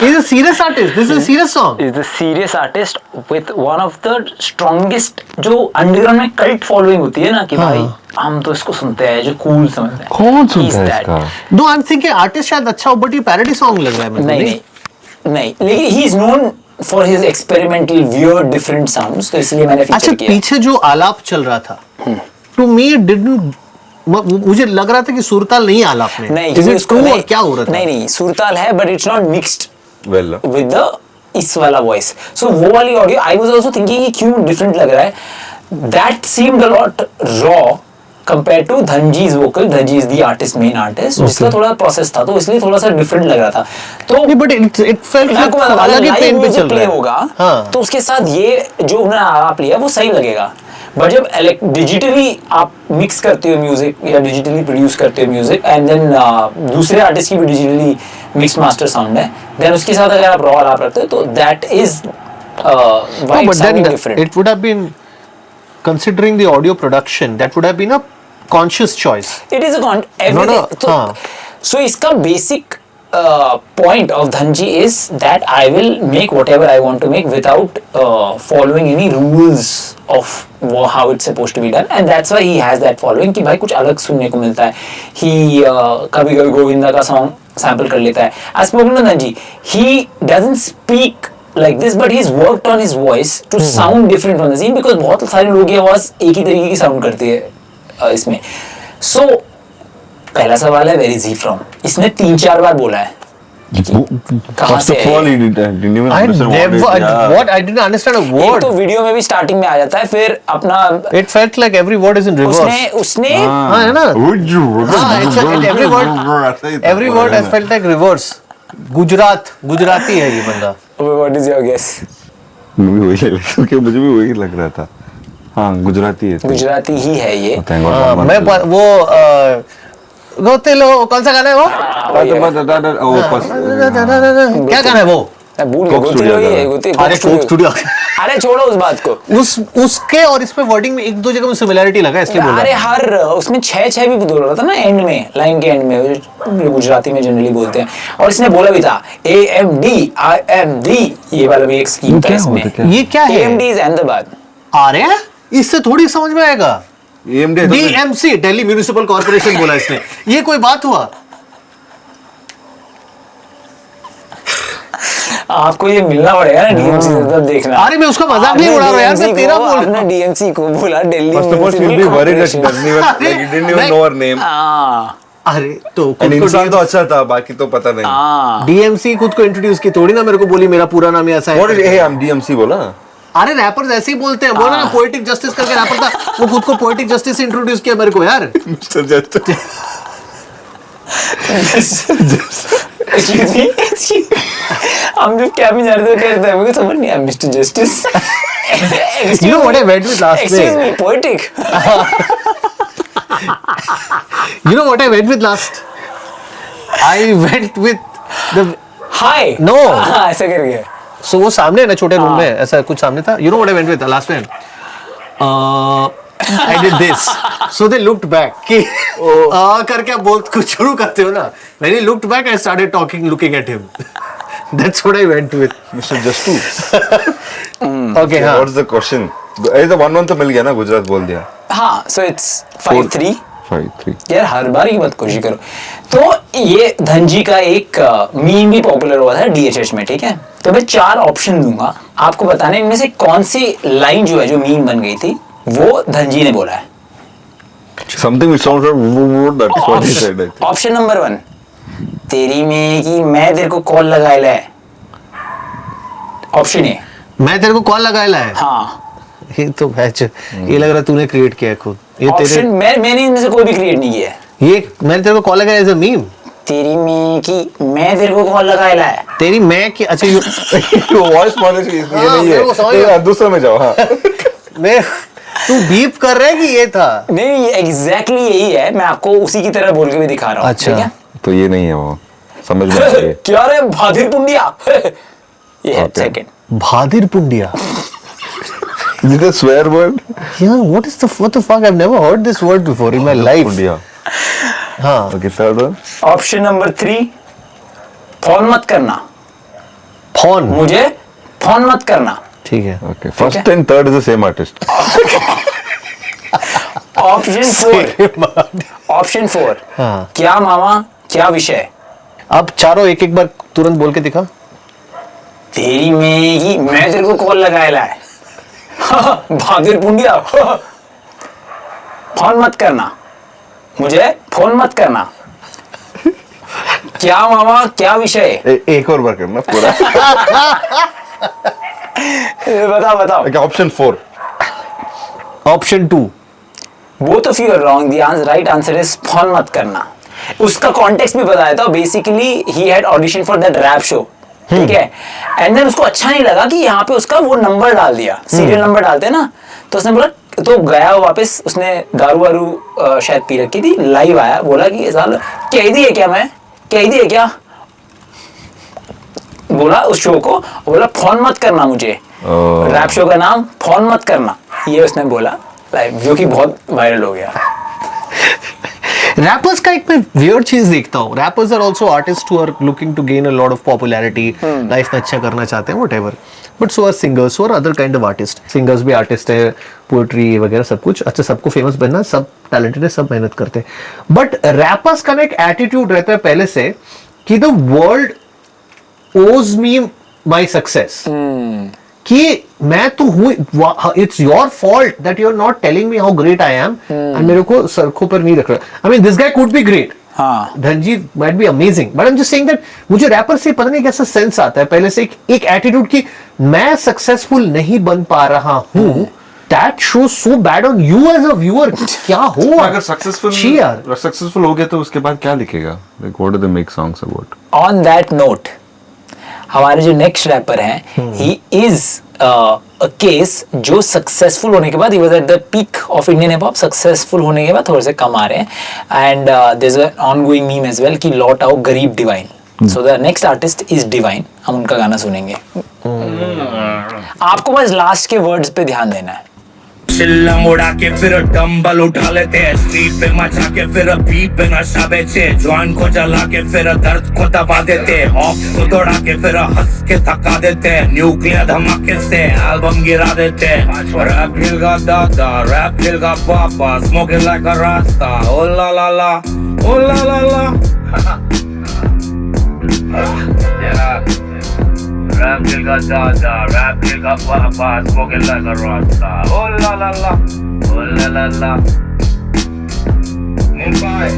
Speaker 3: he's a serious artist. This is a serious song.
Speaker 1: Is the serious artist with one of the strongest जो underground में cult following होती है ना कि भाई हम तो इसको सुनते हैं, जो कूल समझते हैं।
Speaker 2: कौन
Speaker 1: He's
Speaker 2: सुनता है
Speaker 1: that.
Speaker 2: इसका?
Speaker 3: No, I'm thinking artist शायद अच्छा हो, but ये parody song लग रहा है मेरे को।
Speaker 1: नहीं, लेकिन he is known for his experimental weird different sounds, तो इसलिए मैंने
Speaker 3: अच्छा,
Speaker 1: फीचर किया।
Speaker 3: पीछे जो आलाप चल रहा था, to me it didn't मुझे लग रहा था कि सुरताल नहीं आलाप में।
Speaker 1: नहीं,
Speaker 3: Is
Speaker 1: क्योंकि
Speaker 3: it
Speaker 1: उसको
Speaker 3: true
Speaker 1: नहीं,
Speaker 3: और क्या हो रहा था?
Speaker 1: नहीं सुरताल है but it's not mixed
Speaker 2: Well,
Speaker 1: with the इस वाला वॉइस। सो वो वाली audio I was also thinking कि क्यों डिफरेंट लग रहा है। That seemed a lot raw compared to Dhanji's vocal। Dhanji is the artist, main artist, जिसका थोड़ा प्रोसेस था, तो इसलिए थोड़ा सा डिफरेंट लग रहा था। तो
Speaker 3: नहीं, but it felt
Speaker 1: मैं आपको
Speaker 3: like
Speaker 1: बता
Speaker 3: अलग ही
Speaker 1: लाइव
Speaker 3: पेन पे
Speaker 1: म्यूजिक
Speaker 3: चल
Speaker 1: प्ले
Speaker 3: रहा है।
Speaker 1: होगा
Speaker 3: हाँ।
Speaker 1: तो उसके साथ ये जो उन्होंने आलाप लिया वो सही लगेगा। बट जब डिजिटली आप मिक्स करते हो म्यूजिक या डिजिटली प्रोड्यूस करते हो म्यूजिक एंड देन दूसरे आर्टिस्ट की भी डिजिटली मिक्स मास्टर साउंड है, देन उसके साथ अगर आप रॉ आलाप रखते हो तो that is
Speaker 3: No, but then it would have been, considering the audio production, that would have been a conscious choice.
Speaker 1: It is
Speaker 3: No,
Speaker 1: everything. So इसका basic point of Dhanji is that I will make whatever I want to make without following any rules of how it's supposed to be done, and that's why he has that following कि भाई कुछ अलग सुनने को मिलता है। He कभी कभी गोविंदा का सॉन्ग सैम्पल कर लेता है। As spoken to Dhanji, he doesn't speak like this, but he's worked on his voice to sound different from the scene, because बहुत सारे लोग ये आवाज एक ही तरीके की साउंड करती है इसमें। So पहला सवाल है वेयर इज ही फ्रॉम। इसने 3-4 बार बोला है कहाँ
Speaker 2: first
Speaker 1: से
Speaker 2: of
Speaker 1: है
Speaker 2: all,
Speaker 1: ये?
Speaker 2: he didn't even
Speaker 3: I
Speaker 2: understand
Speaker 3: never,
Speaker 2: what it, yeah.
Speaker 3: what I didn't understand a
Speaker 1: एक
Speaker 3: word.
Speaker 1: तो वीडियो में भी स्टार्टिंग में आ जाता है, फिर अपना
Speaker 3: It felt like every word is in reverse.
Speaker 1: उसने
Speaker 3: हाँ, है ना?
Speaker 2: Would you?
Speaker 3: हाँ, every word has felt like reverse. Gujarati है ये बंदा।
Speaker 1: What is your guess?
Speaker 2: मुझे भी वही लग रहा था। हाँ, गुजराती है।
Speaker 1: गुजराती ही है ये।
Speaker 2: Thank God,
Speaker 3: हाँ,
Speaker 2: one
Speaker 3: मैं
Speaker 2: month.
Speaker 3: वो गोते लो, कौन सा गाना है वो? क्या गाना है वो?
Speaker 1: मैं भूल
Speaker 2: Coke
Speaker 1: गया।
Speaker 2: Studio
Speaker 1: ही है
Speaker 2: का।
Speaker 1: गोती
Speaker 3: अरे
Speaker 1: Coke
Speaker 3: कोक
Speaker 1: Studio।
Speaker 3: स्टूडियो।
Speaker 1: अरे छोड़ो उस बात को।
Speaker 3: उसके और इसमें वर्डिंग में एक दो जगह में सिमिलरिटी लगा, इसलिए बोला।
Speaker 1: अरे हर उसमें 6 भी बोल रहा था ना एंड में, लाइन के एंड में, जो गुजराती में जनरली बोलते हैं। और इसने बोला भी था AMD IMD, ये वाला भी एक स्कीम था इसमें।
Speaker 3: ये क्या है?
Speaker 1: AMD is Ahmedabad.
Speaker 3: अरे इससे थोड़ी समझ में आएगा।
Speaker 2: AMD
Speaker 3: DMC Delhi municipal corporation बोला इसने, ये कोई बात हुआ?
Speaker 1: आपको ये मिलना पड़ेगा ना DMC से, तब देखना।
Speaker 3: अरे मैं उसका मजाक नहीं उड़ा रहा हूं यार, मैं तेरा बोल रहा हूं।
Speaker 1: DMC को बोला Delhi
Speaker 2: First of all, she'll be worried that she doesn't even, like, you didn't even know her name.
Speaker 3: अरे तो
Speaker 2: And इंसान तो अच्छा था, बाकी तो पता नहीं।
Speaker 3: DMC खुद को इंट्रोड्यूस की, थोड़ी ना मेरे को बोली मेरा पूरा नाम ऐसा है।
Speaker 2: What is I'm DMC बोला?
Speaker 3: अरे रैपर्स ऐसे ही बोलते हैं, बोला ना पोएटिक जस्टिस करके रैपर था, वो खुद को पोएटिक जस्टिस से इंट्रोड्यूस किया मेरे को यार।
Speaker 2: Mr. Justice.
Speaker 1: Excuse me, हम जब क्या भी जानते हैं कहते हैं, मुझे समझ नहीं आया mister justice.
Speaker 3: You know what I went with last
Speaker 1: Excuse
Speaker 3: day?
Speaker 1: me, poetic.
Speaker 3: You know what I went with last? I went with the
Speaker 1: Hi.
Speaker 3: No.
Speaker 1: हाँ, ऐसा करके।
Speaker 3: so वो सामने है ना छोटे रूम में, ऐसा कुछ सामने था। You know what I went with the last time? I did this. So they looked back. कि करके आप बोल कुछ शुरू करते हो ना। When he looked back, I started talking, looking at him. That's what I went with.
Speaker 2: Mr. Justice.
Speaker 3: Okay, हाँ।
Speaker 2: What's the question? ऐसा 1-1 तो मिल गया ना, गुजरात बोल दिया।
Speaker 1: हाँ, so it's 5-3.
Speaker 2: 5-3.
Speaker 1: यार हर बार ही मत कोशिश करो। तो ये धनजी का एक मीम भी पॉपुलर हुआ था DHH में, ठीक है? तो मैं 4 ऑप्शन दूंगा, आपको बताना इनमें से कौन सी लाइन जो है जो मीम बन गई थी वो धनजी ने बोला है।
Speaker 2: Something which sounds like that is what he said. I think.
Speaker 1: Option number 1, तेरी में कि मैं तेरे को कॉल लगाया है। ऑप्शन ए,
Speaker 3: मैं तेरे को कॉल लगाया है।
Speaker 1: हाँ।
Speaker 3: ये तो मैच, ये लग रहा तूने क्रिएट किया है खुद। ये
Speaker 1: ऑप्शन
Speaker 3: तेरे,
Speaker 1: मैंने इनमें से कोई भी क्रिएट नहीं किया है।
Speaker 3: ये मैंने तेरे को कॉल लगाया एज अ मीम।
Speaker 1: तेरी में कि मैं तेरे को कॉल लगाया है।
Speaker 3: तेरी मैं की, अच्छा ये
Speaker 2: वॉइस मॉड्यूलेशन ये नहीं
Speaker 3: मेरे को समझ
Speaker 2: है। दूसरा में जाओ। हाँ।
Speaker 3: मैं, तू बीप कर रहा है कि ये था?
Speaker 1: नहीं, एग्जैक्टली यही है, मैं आपको उसी की तरह बोल के भी दिखा रहा हूँ।
Speaker 3: अच्छा।
Speaker 1: ठीक है?
Speaker 2: तो ये नहीं है वो, समझ में आइए।
Speaker 1: क्या रे भादिर पुंडिया। ये है
Speaker 2: Okay.
Speaker 1: सेकंड।
Speaker 3: भादिर पुंडिया।
Speaker 2: Is it a swear word?
Speaker 3: Yeah, what the fuck? I've never heard this word before in my life.
Speaker 2: Pundiya.
Speaker 3: हाँ।
Speaker 2: Okay, third one.
Speaker 1: Option number 3, phone मत करना
Speaker 3: फोन।
Speaker 1: मुझे, फोन मत करना।
Speaker 3: ठीक है।
Speaker 2: Okay, first and third is the same artist.
Speaker 1: Option 4,
Speaker 3: हाँ।
Speaker 1: क्या मामा क्या विषय।
Speaker 3: अब चारों एक एक बार तुरंत बोल के दिखा।
Speaker 1: तेरी में कि मैं तेरे को कॉल लगाया है। भादिर पुंडिया। फोन मत करना मुझे, फोन मत करना। क्या मामा क्या विषय।
Speaker 2: एक और बार करना पूरा।
Speaker 1: बताओ।
Speaker 2: Okay, option 4.
Speaker 3: Option 2।
Speaker 1: Both of you are wrong, the right answer is phone मत करना। उसका कॉन्टेक्स्ट भी बताया था। Basically he had audition for that rap show, ठीक है? एंड देन उसको अच्छा नहीं लगा कि यहाँ पे उसका वो नंबर डाल दिया, सीरियल नंबर डालते हैं ना, तो उसने बोला, तो गया वापस, उसने दारू वारू शायद पी रखी थी, लाइव आया, बोला कि साल कैदी है क्या, मैं कैदी है क्या, बोला उस शो को, बोला फोन मत करना मुझे। रैप शो का नाम फोन मत करना, ये उसने बोला लाइव, जो कि बहुत वायरल हो गया।
Speaker 3: रैपर्स का एक मैं वियर्ड चीज देखता हूँ। Rappers are also artist who are looking to gain a lot of popularity, life में अच्छा करना चाहते हैं, whatever. But so are singers, so are other kind of artist. Singers भी आर्टिस्ट है, पोएट्री वगैरह सब कुछ। अच्छा, सबको फेमस बनना, सब टैलेंटेड है, सब मेहनत करते हैं। बट रैपर्स का एक एटीट्यूड रहता है पहले से कि द वर्ल्ड ओज मी माई सक्सेस, कि मैं तो हूँ, it's your fault that you are not telling me how great I am, and मेरे को सरखों पर नहीं रख रहा। I mean this guy could be great,
Speaker 1: हाँ,
Speaker 3: Dhanji might be amazing, but I am just saying that मुझे रैपर से पता नहीं कैसा सेंस आता है पहले से, एक एटीट्यूड की मैं सक्सेसफुल नहीं बन पा रहा हूँ। That shows so bad on you as a viewer. क्या हो?
Speaker 2: अगर सक्सेसफुल हो गया तो उसके बाद क्या लिखेगा? Like what do they make songs about?
Speaker 1: On that note, हमारे जो नेक्स्ट रैपर हैं, he is a case जो सक्सेसफुल होने के बाद, he was at the peak of Indian hip hop, successful होने के बाद थोड़े से कम आ रहे हैं, and there's an ongoing meme as well कि लौट आओ गरीब divine. So the next artist is Divine, हम उनका गाना सुनेंगे। आपको बस लास्ट के वर्ड्स पे ध्यान देना है.
Speaker 6: चिल्लम उड़ा के फिर डंबल उठा लेते हैं, स्ट्रीट पे मचा के फिर बीट पे नशा बेचे, जॉइंट को जला के फिर दर्द को दबा देते, हॉप्स को दौड़ा के फिर हंस के थका देते, न्यूक्लियर धमाके से एल्बम गिरा देते, रैप हिल का दादा रैप हिल का पापा, स्मोकिंग लाइक अ रास्ता, ओ ला ला ला, ओ ला ला ला. Rap till got dada, rap till got papa, smoking like a rasta. Oh la la la, oh la la la. Mumbai,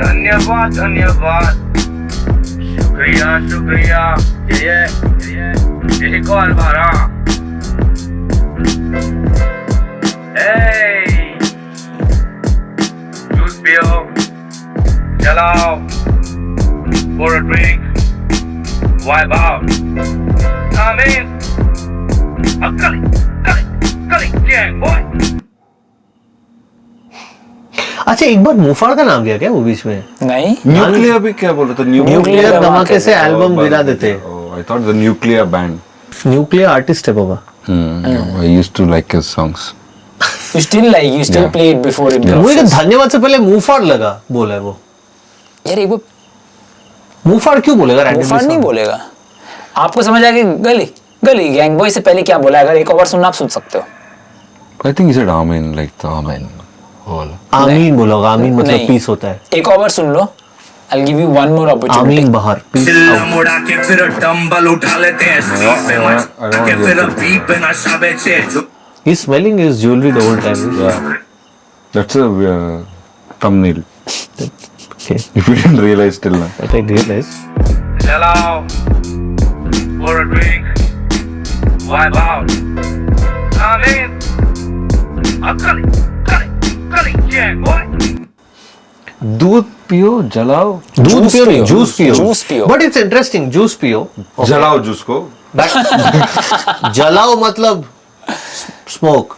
Speaker 6: धन्यवाद धन्यवाद, शुक्रिया शुक्रिया, ये कॉल मारा. Hey, juice पियो, चलाओ, pour a drink. Wipe out. I mean, a gully gang boy.
Speaker 3: अच्छा एक बार मुफार का नाम लिया क्या वो बीच में?
Speaker 1: नहीं,
Speaker 2: न्यूक्लियर भी क्या बोला था?
Speaker 3: न्यूक्लियर धमाके से एल्बम गिरा देते.
Speaker 2: I thought the nuclear band.
Speaker 3: Nuclear artist है बाबा.
Speaker 2: I used to like his songs.
Speaker 1: you still
Speaker 2: Yeah.
Speaker 1: play it before in the
Speaker 3: मुझे
Speaker 1: office.
Speaker 3: धन्यवाद से पहले मुफार लगा बोला है वो.
Speaker 1: यार एक बार
Speaker 3: मुफार क्यों बोलेगा?
Speaker 1: मुफार नहीं बोलेगा. आपको समझ आ गया गली गली गैंग बॉय से पहले क्या बोला? अगर एक और सुनना आप सुन सकते हो.
Speaker 2: I think he said Amen, like the Amen.
Speaker 3: आमीन बोलोगा. आमीन मतलब
Speaker 1: नहीं.
Speaker 3: पीस होता है.
Speaker 1: एक और सुन लो. I'll give you one more opportunity.
Speaker 3: आमीन बाहर.
Speaker 6: चिल्लम उड़ा के फिर डंबल उठा लेते हैं, स्ट्रीट पे मचा के फिर बीट पे नशा बेचे.
Speaker 3: He's smelling his jewelry the whole time.
Speaker 2: Yeah. That's a thumbnail.
Speaker 3: Okay.
Speaker 2: If you didn't realize till now.
Speaker 3: I think realize.
Speaker 6: Hello, pour a drink, wipe out. I mean, a gully gang boy.
Speaker 2: दूध पियो, जलाओ.
Speaker 3: दूध पियो नहीं,
Speaker 1: Juice
Speaker 3: juice
Speaker 1: पियो.
Speaker 3: पियो. But it's interesting. Juice पियो.
Speaker 2: जलाओ जूस को.
Speaker 3: जलाओ मतलब smoke.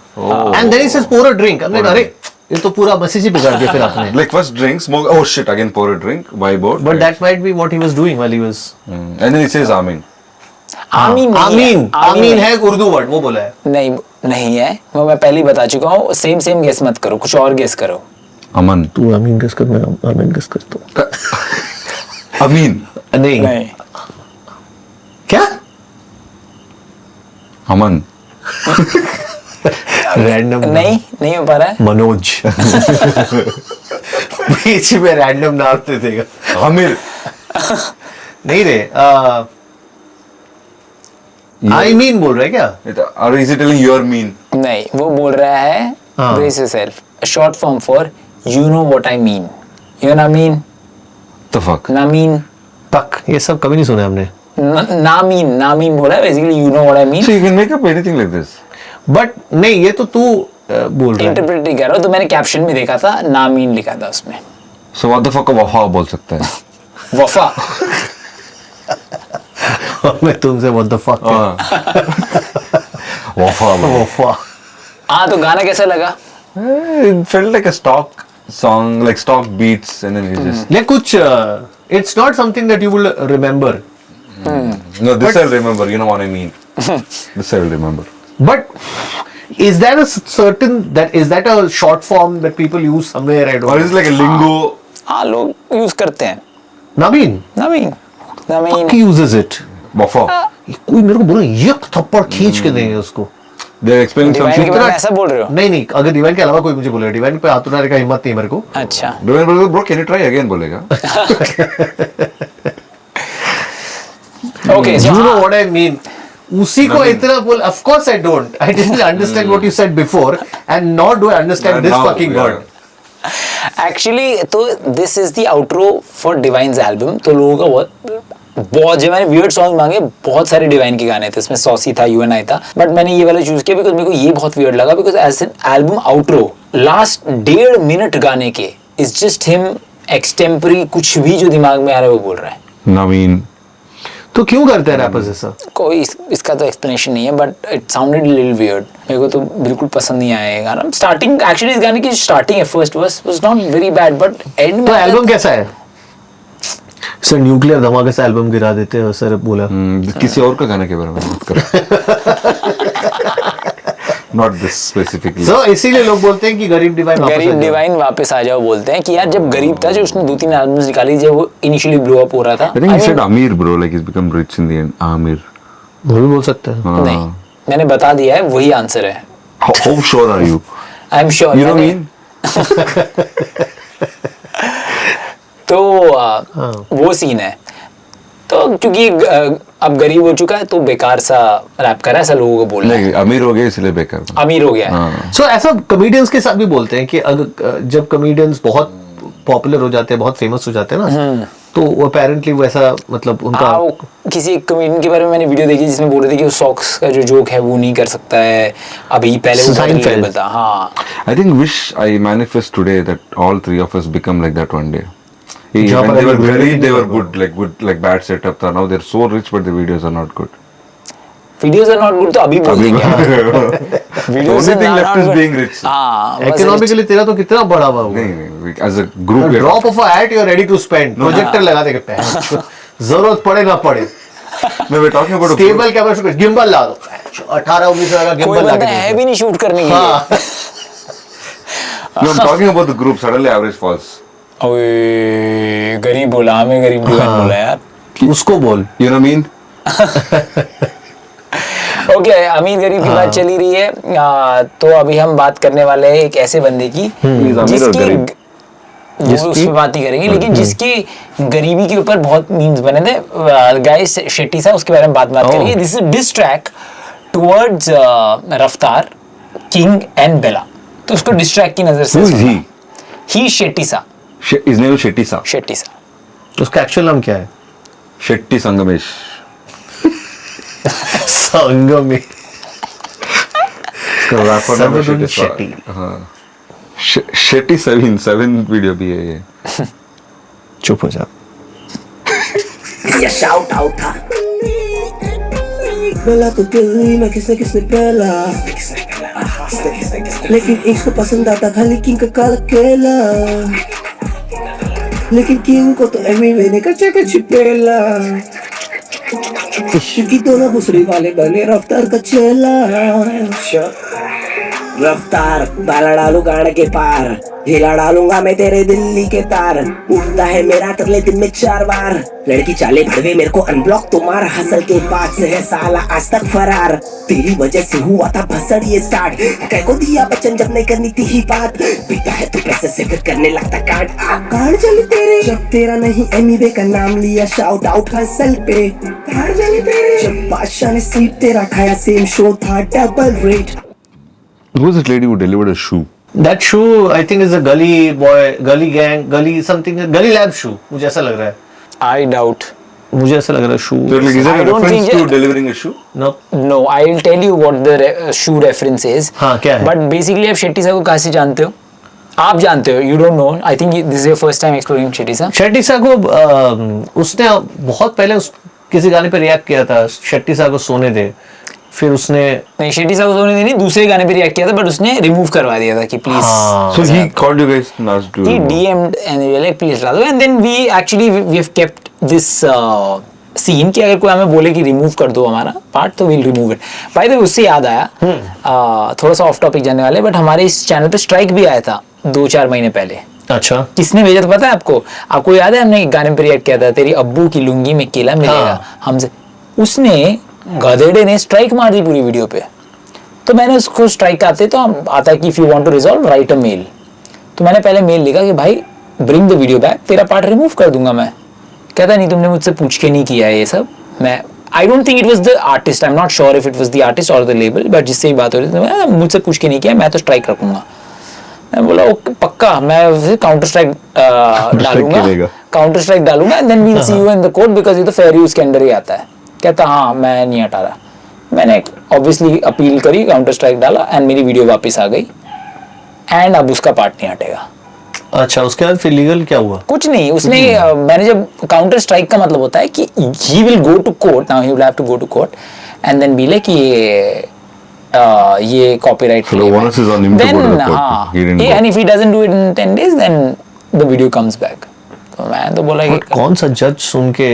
Speaker 3: And then he says pour a drink. I'm like अरे ये तो पूरा मैसेज ही बिगाड़ दिया फिर आपने.
Speaker 2: Like first drink, smoke. Oh shit! Again pour a drink. Vibe out.
Speaker 3: But that might be what he was doing while he was.
Speaker 2: And then he says Amen.
Speaker 1: आमीन नहीं
Speaker 3: आमीन.
Speaker 1: है.
Speaker 3: आमीन है उर्दू वर्ड वो बोला है.
Speaker 1: नहीं नहीं है. वो मैं पहले ही बता चुका हूँ. सेम गेस मत करो. कुछ और गेस करो.
Speaker 2: Aman.
Speaker 3: तू आमीन गेस कर, मैं आमीन गेस करता हूँ.
Speaker 2: Amin.
Speaker 3: नहीं.
Speaker 1: नहीं.
Speaker 3: क्या?
Speaker 2: Aman.
Speaker 3: रैंडम
Speaker 1: नहीं हो पा रहा है.
Speaker 3: मनोज. बीच में रैंडम नाम दे देगा.
Speaker 2: Amir.
Speaker 3: नहीं रे. आई मीन बोल रहा है क्या?
Speaker 2: Or is he telling you're mean?
Speaker 1: नहीं, वो बोल रहा है brace yourself. A short form for you know what I mean. You know what I mean?
Speaker 2: The fuck?
Speaker 1: नामीन.
Speaker 3: तक ये सब कभी नहीं सुना हमने.
Speaker 1: नामीन बोला है. Basically you know what I mean.
Speaker 2: So you can make up anything like this.
Speaker 3: But नहीं ये तो तू बोल रहा है.
Speaker 1: इंटरप्रेट कर रहा हूँ. तो मैंने कैप्शन में देखा था नामीन लिखा था उसमें.
Speaker 2: So what the fuck वफा बोल सकता है.
Speaker 1: वफा.
Speaker 3: मैं तुमसे what the fuck.
Speaker 2: वफा.
Speaker 3: वफा.
Speaker 1: हाँ तो गाना कैसा लगा?
Speaker 2: It felt like a stock song, like stock beats, and then he just.
Speaker 3: ले कुछ it's not something that you will remember.
Speaker 2: No, this I'll remember. You know what I mean. This I will remember.
Speaker 3: But is that a certain is that a short form that people use somewhere? I don't
Speaker 2: Or is it like a lingo?
Speaker 1: हाँ लोग use करते हैं.
Speaker 3: Naveen
Speaker 1: Namin.
Speaker 3: he uses it.
Speaker 2: Wafa.
Speaker 3: कोई मेरे को बोला एक थप्पड़ खींच के देंगे उसको.
Speaker 2: They're explaining
Speaker 1: डिवाइन के
Speaker 2: something.
Speaker 1: बारे में ऐसा बोल रहे हो?
Speaker 3: नहीं अगर डिवाइन के अलावा कोई मुझे बोले डिवाइन पे हाथ उठाने का हिम्मत नहीं मेरे को.
Speaker 1: अच्छा.
Speaker 2: Bro, can you try again? बोलेगा.
Speaker 1: Okay, so
Speaker 3: You know what I mean. उसी को इतना बोल. Of course I don't. I didn't understand what you said before, and nor do I understand this
Speaker 2: Now,
Speaker 3: fucking
Speaker 2: yeah.
Speaker 3: word.
Speaker 1: Actually तो this is the outro for Divine's album. तो लोगों का बहुत जब मैंने वियर्ड सॉन्ग मांगे बहुत सारे डिवाइन के गाने थे. इसमें सॉसी था, यूएनआई था, बट मैंने ये वाला चूज किया बिकॉज मेरे को ये बहुत वियर्ड लगा. Because as an album outro last 1.5 minute गाने के इज जस्ट हिम एक्सटेम्परी. कुछ भी जो दिमाग में आ रहा है वो बोल रहा है.
Speaker 2: Naveen.
Speaker 3: तो क्यों करते हैं रैपर्स ऐसा?
Speaker 1: कोई इसका तो एक्सप्लेनेशन नहीं है, but it sounded little weird. मेरे को तो बिल्कुल पसंद नहीं आया ये गाना. स्टार्टिंग एक्चुअली इस गाने की स्टार्टिंग है first verse was not very bad, but and
Speaker 3: तो
Speaker 1: में
Speaker 3: एल्बम कैसा है? सर न्यूक्लियर धमाके से एल्बम गिरा देते हैं सर बोला।
Speaker 2: किसी और का गाने के बारे में बात करो, नॉट दिस स्पेसिफिकली।
Speaker 3: सो इसीलिए लोग बोलते हैं कि गरीब डिवाइन
Speaker 1: वापस आ जाओ बोलते हैं कि यार जब गरीब था, जो उसने 2-3 एल्बम्स निकाली, जब वो इनिशियली ब्लो अप हो रहा था।
Speaker 2: I think he said Amir bro, like he's become rich in the end. Amir.
Speaker 3: वो भी बोल सकते हैं।
Speaker 2: हाँ.
Speaker 1: नहीं, मैंने बता दिया है, वही आंसर है।
Speaker 2: How sure are you?
Speaker 1: I am sure.
Speaker 2: You know what I mean?
Speaker 1: तो वो सीन है। तो क्योंकि अब गरीब हो चुका है तो बेकार सा रैप कर रहा है, ऐसा लोगों को बोलना है।
Speaker 2: नहीं, अमीर हो गया इसलिए बेकार।
Speaker 1: अमीर हो गया है।
Speaker 3: सो ऐसा कॉमेडियंस के साथ भी बोलते हैं कि अगर जब कॉमेडियंस बहुत पॉपुलर हो जाते हैं, बहुत फेमस हो जाते हैं ना, तो वो अपेरेंटली वैसा मतलब उनका
Speaker 1: किसी कॉमेडियन के बारे में मैंने वीडियो देखी जिसमें बोल रहे थे कि वो सॉक्स का जो जोक है वो नहीं कर सकता है अभी, पहले वो
Speaker 3: Seinfeld
Speaker 1: था। हाँ,
Speaker 2: I think wish I manifest today that all three of us become like that one day. When
Speaker 3: जहाँ पर
Speaker 2: they were
Speaker 3: अभी
Speaker 2: very, they were good, like bad setup था. Now they're so rich, but the videos are not good.
Speaker 1: Videos are not good तो अभी बोल देंगे।
Speaker 2: The only thing left is being rich.
Speaker 1: हाँ,
Speaker 3: economically तेरा तो कितना बड़ा हुआ
Speaker 2: नहीं, as a group.
Speaker 3: Drop off at you are ready to spend, projector लगा दे के जरूरत पड़े ना पड़े।
Speaker 2: No, we're talking about a group.
Speaker 3: Stable camera shoot, gimbal ला दो, 18-19 का
Speaker 1: कोई
Speaker 3: गिम्बल ला
Speaker 1: बंदा
Speaker 3: के
Speaker 1: है भी नहीं शूट करने के लिए।
Speaker 3: हाँ
Speaker 2: No, I'm talking about the group. Suddenly average falls.
Speaker 1: ओए गरीब बोला, हमें गरीब डिवाइन बोला यार।
Speaker 3: उसको बोल।
Speaker 2: You know what I mean?
Speaker 1: Okay, अमीर गरीब की बात चली रही है। तो अभी हम बात करने वाले हैं एक ऐसे बंदे की जिसकी उस पे बात ही करेंगे, लेकिन जिसकी गरीबी के ऊपर बहुत मीम्स बने थे। गाइस शेट्टी साहब, उसके बारे में बात करेंगे। This is diss track towards रफ्तार, किंग एंड बेला। तो उसको डिस ट्रैक की नजर से
Speaker 2: Who is he?
Speaker 1: ही शेट्टी सा।
Speaker 2: His name is Shetty Sa.
Speaker 1: Shetty सा।
Speaker 3: उसका एक्चुअल नाम क्या है?
Speaker 2: Shetty Sangamesh.
Speaker 3: संगमे।
Speaker 2: उसका rapper नाम है
Speaker 3: Savin
Speaker 2: Shetty
Speaker 3: Shetty।
Speaker 2: Sa. हाँ. Shetty Savin वीडियो भी है ये।
Speaker 3: चुप हो जा।
Speaker 7: ये शाउट आउट था। बेला तो दिल में किसने किसने पहला, लेकिन इसको पसंद आता खाली किंग का काला केला, लेकिन किंग को तो एवरीवे ने कच्चा छिपेला, क्योंकि दोनों दूसरी वाले बने रफ्तार का चेला। रफ्तार बाला डालू गाड़ के पार, हिला डालूंगा मैं तेरे दिल्ली के तार, उठता है मेरा टरले दिन में 4 बार, लड़की चाले भड़वे मेरे को अनब्लॉक तो मार, हसल के बाद से है साला आज तक फरार, तेरी वजह से हुआ था भसड़ ये स्टार्ट, कह को दिया बचन जब नहीं करनी थी ही बात, पीता है तू पैसे से फिर करने लगता कांड, कांड चली तेरे जब तेरा नहीं एमीवे का नाम लिया, शाउट आउट हसल पे, कांड चली तेरे जब बादशाह ने सीट तेरा खाया, सेम शो था double rate.
Speaker 2: Who was that lady who delivered a shoe?
Speaker 3: That shoe I think is a gully boy, gully gang, gully something, gully lab shoe. मुझे ऐसा लग रहा है।
Speaker 1: I doubt.
Speaker 3: मुझे ऐसा लग रहा है shoe.
Speaker 2: So, like, is
Speaker 1: I
Speaker 2: that a
Speaker 1: don't
Speaker 2: reference
Speaker 1: think
Speaker 2: to
Speaker 1: it-
Speaker 2: delivering a shoe?
Speaker 3: No.
Speaker 1: No, I'll tell you what the shoe reference is.
Speaker 3: हाँ, क्या है?
Speaker 1: But basically आप शेट्टी साहब को कहाँ से जानते हो? आप जानते हो, you don't know. I think this is your first time exploring Shetty साहब.
Speaker 3: शेट्टी साहब को उसने बहुत पहले किसी गाने पे रिएक्ट किया था, शेट्टी साहब को सोने दे, फिर उसने
Speaker 1: नहीं, शेट्टी साहब को नहीं, दूसरे गाने पे रिएक्ट किया था, बट उसने रिमूव करवा दिया था कि please.
Speaker 2: So he called you guys and asked you.
Speaker 1: He DM'd and we were like please हटा दो, and then we have kept this scene कि अगर कोई हमें बोले कि रिमूव कर दो हमारा पार्ट तो we'll remove it. By the way, उससे याद आया, थोड़ा सा ऑफ टॉपिक जाने वाले, बट हमारे इस चैनल पे स्ट्राइक भी आया था 2-4 महीने पहले।
Speaker 3: अच्छा
Speaker 1: किसने भेजा था पता है आपको? आपको याद है हमने एक गाने पे रिएक्ट किया था, तेरी अब्बू की लुंगी में केला मिलेगा हमसे, उसने गधेड़े ने स्ट्राइक मार दी पूरी वीडियो पे। तो मैंने उसको स्ट्राइक आते तो हम आता कि if you want to resolve write a mail, तो मैंने पहले मेल लिखा कि भाई ब्रिंग द वीडियो बैक, तेरा पार्ट रिमूव कर दूंगा मैं। कहता नहीं, तुमने मुझसे पूछ के नहीं किया है ये सब। मैं I don't think it was the artist, I am not sure if it was the artist और द लेबल, बट जिससे ही बात हो रही थी मुझसे पूछ के नहीं किया, मैं तो स्ट्राइक रखूंगा। मैं बोला ओके पक्का, मैं काउंटर स्ट्राइक डालूंगा and then we'll see you in the court because ये तो फेयर यूज के अंडर ही आता है। कहता हाँ मैं नहीं हटा रहा। मैंने ऑब्वियसली अपील करी, काउंटर स्ट्राइक डाला एंड मेरी वीडियो वापस आ गई एंड अब उसका पार्ट नहीं हटेगा।
Speaker 3: अच्छा, उसके बाद फिर लीगल क्या हुआ?
Speaker 1: कुछ नहीं, उसने मैंने जब काउंटर स्ट्राइक का मतलब होता है कि he will go to court, now he will have to go to court and then be like ये copyright
Speaker 2: So the onus is on him to go to the court.
Speaker 1: हाँ,
Speaker 2: He didn't go.
Speaker 1: and if he doesn't do it in 10 days then the video comes back. तो मैं तो बोला
Speaker 3: But
Speaker 1: कि
Speaker 3: कौन सा जज सुन के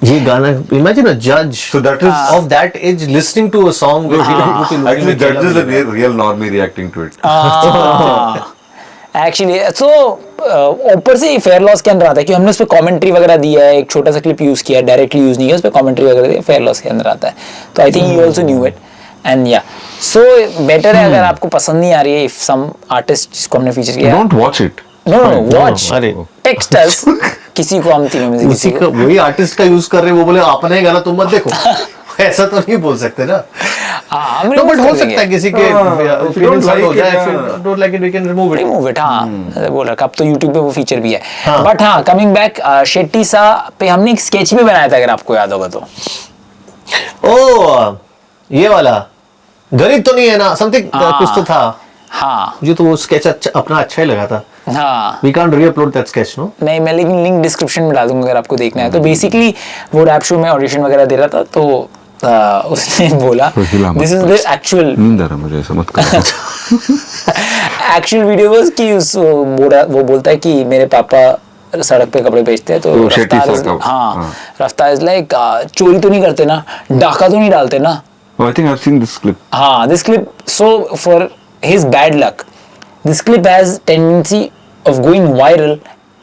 Speaker 3: ये गाना, imagine a judge
Speaker 2: So that is
Speaker 3: of that age listening to a song where people looking
Speaker 2: actually
Speaker 3: at
Speaker 2: judges
Speaker 3: Kela
Speaker 2: are real normie reacting to it.
Speaker 1: Actually so ऊपर से फेयर लॉस के अंदर आता है कि हमने उस पर कमेंट्री वगैरह दिया है, एक छोटा सा क्लिप यूज किया है, डायरेक्टली यूज नहीं किया, उस पर कमेंट्री वगैरह दिया, फेयर लॉस के अंदर आता है. तो I think you also knew it and या सो बेटर है अगर आपको पसंद नहीं आ रही है इफ सम आर्टिस्ट जिसको हमने फीचर किया.
Speaker 2: Don't watch it.
Speaker 1: No watch
Speaker 3: अरे
Speaker 1: टेक्स्ट अस किसी को हम तीनों में से
Speaker 3: उसी
Speaker 1: किसी
Speaker 3: का
Speaker 1: को.
Speaker 3: वही आर्टिस्ट का यूज कर रहे हैं, वो बोले अपना ही गाना तुम मत देखो. ऐसा तो नहीं बोल सकते ना.
Speaker 1: हाँ हम
Speaker 3: तो
Speaker 1: remove
Speaker 3: बट
Speaker 1: कर
Speaker 3: हो
Speaker 1: देंगे.
Speaker 3: सकता है किसी के
Speaker 2: if you don't like
Speaker 3: हो
Speaker 2: it,
Speaker 3: जाए,
Speaker 2: yeah.
Speaker 3: if you don't like it we can remove it.
Speaker 1: Remove it. हाँ बोल रखा, अब तो यूट्यूब पे वो फीचर भी है.
Speaker 3: हाँ.
Speaker 1: बट हाँ कमिंग बैक शेट्टी सा पे हमने एक स्केच भी बनाया था अगर आपको याद होगा तो.
Speaker 3: ओ ये वाला गरीब तो नहीं है ना, समथिंग कुछ तो था.
Speaker 1: हाँ
Speaker 3: मुझे तो वो स्केच अपना अच्छा ही लगा था.
Speaker 1: हाँ
Speaker 3: We can't re-upload that sketch, no?
Speaker 1: नहीं मैं लेकिन लिंक डिस्क्रिप्शन में डाल दूंगा अगर आपको देखना है. तो बेसिकली वो रैप शो में ऑडिशन वगैरह दे रहा था तो उसने बोला दिस इज द एक्चुअल
Speaker 2: नींद आ रहा मुझे, ऐसा मत करो.
Speaker 1: एक्चुअल वीडियो वाज कि वो बोलता है कि मेरे पापा सड़क पे कपड़े बेचते हैं. तो
Speaker 2: तो शेट्टी
Speaker 1: रफ्तार
Speaker 2: सा का-
Speaker 1: हाँ रफ्तार इज लाइक चोरी तो नहीं करते ना, डाका तो नहीं डालते ना.
Speaker 2: Oh, I think I've seen this clip.
Speaker 1: हाँ this clip, so for his bad luck this clip has tendency of going viral